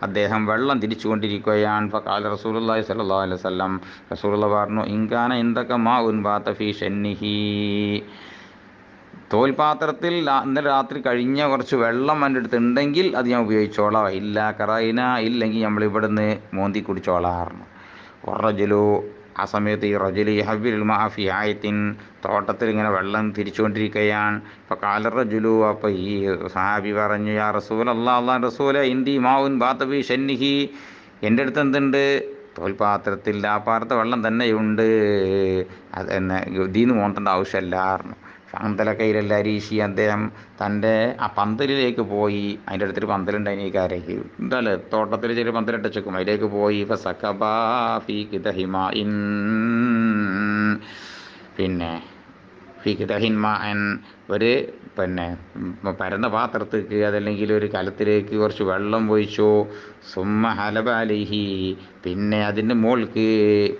അദ്ദേഹം വെള്ളം തിരിച്ചുകൊണ്ടിരിക്കുകയാണ്. ഫഖാല റസൂലുള്ളാഹി സ്വല്ലല്ലാഹു അലൈഹി വസല്ലം റസൂലുള്ളാഹി പറഞ്ഞു ഇൻകാന ഇൻദക മാഉൻ ബാത ഫീ ഷന്നിഹി തോൽപാത്രത്തിൽ ഇന്നലെ രാത്രി കഴിഞ്ഞ കുറച്ച് വെള്ളം എൻ്റെ അടുത്ത് ഉണ്ടെങ്കിൽ അത് ഞാൻ ഉപയോഗിച്ചോളാം. ഇല്ല കറൈന ഇല്ലെങ്കിൽ നമ്മൾ ഇവിടുന്ന് മോന്തി കുടിച്ചോളാറുണ്ട്. റജുലു ആ സമയത്ത് ഈ റജുലി ഹബിൽ മാഫി ആയത്തിൻ തോട്ടത്തിൽ ഇങ്ങനെ വെള്ളം തിരിച്ചുകൊണ്ടിരിക്കുകയാണ്. അപ്പോൾ കാല റജുലു അപ്പോൾ ഈ സഹാബി പറഞ്ഞു യാ റസൂൽ അള്ളാഹ് റസൂലെ ഇന്ദി മാവുൻ ബാത്തബി ഷന്നിഹി എൻ്റെ അടുത്ത് എന്തുണ്ട് തോൽപാത്രത്തിൽ ആ പാത്രത്തെ വെള്ളം തന്നെയുണ്ട്. അത് എന്നെ ഇതിന്ന് മോന്തേണ്ട ആവശ്യമില്ലായിരുന്നു. ഫാന്തലക്കയിലല്ല അരീഷി അദ്ദേഹം തൻ്റെ ആ പന്തലിലേക്ക് പോയി. അതിൻ്റെ അടുത്തൊരു പന്തലുണ്ട്. അതിനേക്കാരേക്ക് എന്തല്ലേ തോട്ടത്തിൽ ചെറിയ പന്തലിട്ടച്ചേക്കും അതിലേക്ക് പോയി. ഇപ്പം സക്കബാ ഫീ കിതഹിമ ഇൻ ഫീ കിതഹിൻമ എൻ ഒരു പരന്ന പാത്രത്തേക്ക് അതല്ലെങ്കിൽ ഒരു കലത്തിലേക്ക് കുറച്ച് വെള്ളം ഒഴിച്ചു. സുമ്മ ഹലബാലിഹി പിന്നെ അതിൻ്റെ മുകൾക്ക്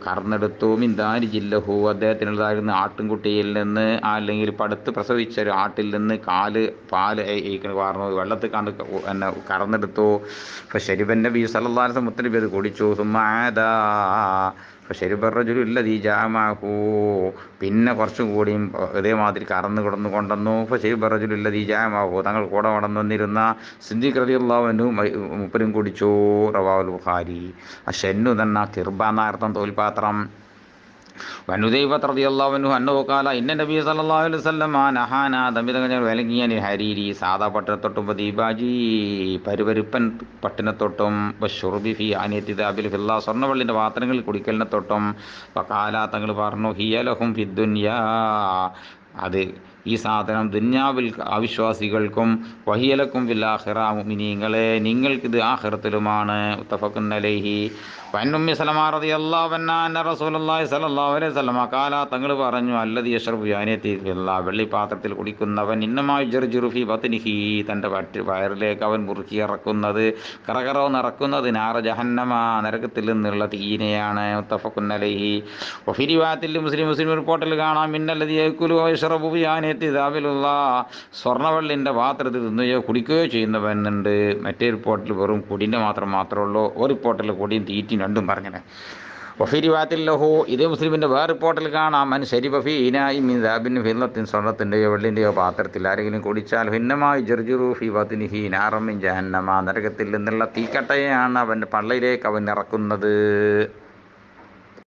കറന്നെടുത്തു. മിന്താരി ജില്ലഹു അദ്ദേഹത്തിനുള്ളതായിരുന്ന ആട്ടിൻകുട്ടിയിൽ നിന്ന് അല്ലെങ്കിൽ പടുത്ത് പ്രസവിച്ച ഒരു ആട്ടിൽ നിന്ന് പാല് വാർന്നു വെള്ളത്തിൽ കറന്നെടുത്തു. അപ്പോൾ ശരിബൻ നബി സല്ലല്ലാഹു അലൈഹി വസല്ലം മുത്തനബി അത് കുടിച്ചു. സുമ്മ ആദാ ഫശരിബറജുലുല്ലദീ ജാഅഹു പിന്നെ കുറച്ചും കൂടിയും ഇതേമാതിരി കറന്ന് കൊണ്ടുവന്നു. ഫശരിബറജുലുല്ലദീ ജാഅഹു തങ്ങൾ കൂടെ വന്നിരുന്ന സിദ്ദീഖ് റളിയല്ലാഹു അൻഹു മുപ്പരും കുടിച്ചു. റവാഹുൽ ബുഖാരി. അഷന്നു തന്നെ കിർബ എന്നർത്ഥം തോൽപാത്രം. വനുദൈവത്ത് റളിയല്ലാഹു അൻഹു അന്നഹു ഖാല ഇന്ന നബി സല്ലല്ലാഹു അലൈഹി വസല്ലം നഹാന തമ്മിതങ്ങൾ വിലങ്ങിയ ഹരീരി സാദാ പട്ടിനത്തൊട്ടും ദീപാജി പരുപരുപ്പൻ പട്ടിനത്തൊട്ടും ഷുർബി ഫി അനിയത്തി ദാബിൽ ഫില്ലാ സ്വർണ്ണവള്ളിൻ്റെ പാത്രങ്ങളിൽ കുടിക്കലിനെ തൊട്ടും. വഖാല തങ്ങൾ പറഞ്ഞു ഹിയലഹും ഫിദ്ദുനിയാ അത് ഈ സാധനം ദുന്യാവിൽ അവിശ്വാസികൾക്കും വഹിയലക്കും ഫിൽ ആഖിറ മുഅ്മിനീങ്ങളെ നിങ്ങൾക്കിത് ആഖിറത്തിലുമാണ്. മുത്തഫഖുൻ അലൈഹി. വന്നുമ്മി സലമ റളിയല്ലാഹു അൻഹാ അന്ന റസൂലുള്ളാഹി സ്വല്ലല്ലാഹു അലൈഹി വസല്ലം ഖാല തങ്ങൾ പറഞ്ഞു അല്ലദി യശ്റബു യാനതി ഫില്ലാ വെള്ളിപ്പാത്രത്തിൽ കുടിക്കുന്നവൻ ഇന്നമായി ജർജുറു ഫി ബത്നിഹി തൻ്റെ വയറിലേക്ക് അവൻ മുറുക്കി ഇറക്കുന്നത് കറകറോ നിറക്കുന്നത് നാറ ജഹന്നമ നരകത്തിൽ നിന്നുള്ള തീനെയാണ്. മുത്തഫഖുൻ അലൈഹി. വഫി റിവായത്തിൽ മുസ്ലിം റിപ്പോർട്ടിൽ കാണാം ഇന്നല്ലദി യഅകുലു വയശ്റബു ഫി യാനതി ദാബിലുള്ള സ്വർണ്ണവള്ളിൻ്റെ പാത്രത്തിൽ തിന്നുകയോ കുടിക്കുകയോ ചെയ്യുന്നവനുണ്ട്. മറ്റേ റിപ്പോർട്ടിൽ വെറും കുടിൻ്റെ മാത്രമേ ഉള്ളൂ. ഒരു റിപ്പോർട്ടിൽ കുടിയും തീറ്റി രണ്ടും പറഞ്ഞത്. വഫി റിവായത്തിൽ ലഹു ഇതേ മുസ്ലിമിൻ്റെ വേറെ റിപ്പോർട്ടിൽ കാണാം മൻ ശരിബ ഫീ ഇനാഇ മിൻ ദാബിൻ ഫില്ലത്തിൻ സ്വർണ്ണത്തിൻ്റെയോ വെള്ളിൻ്റെയോ പാത്രത്തിൽ ആരെങ്കിലും കുടിച്ചാൽ ഭിന്നമായി ജർജുറു ഫി ബത്നിഹി നാറം മിൻ ജഹന്നമ നരകത്തിൽ നിന്നുള്ള തീക്കട്ടയാണ് അവൻ്റെ പള്ളയിലേക്ക് അവൻ ഇറക്കുന്നത്.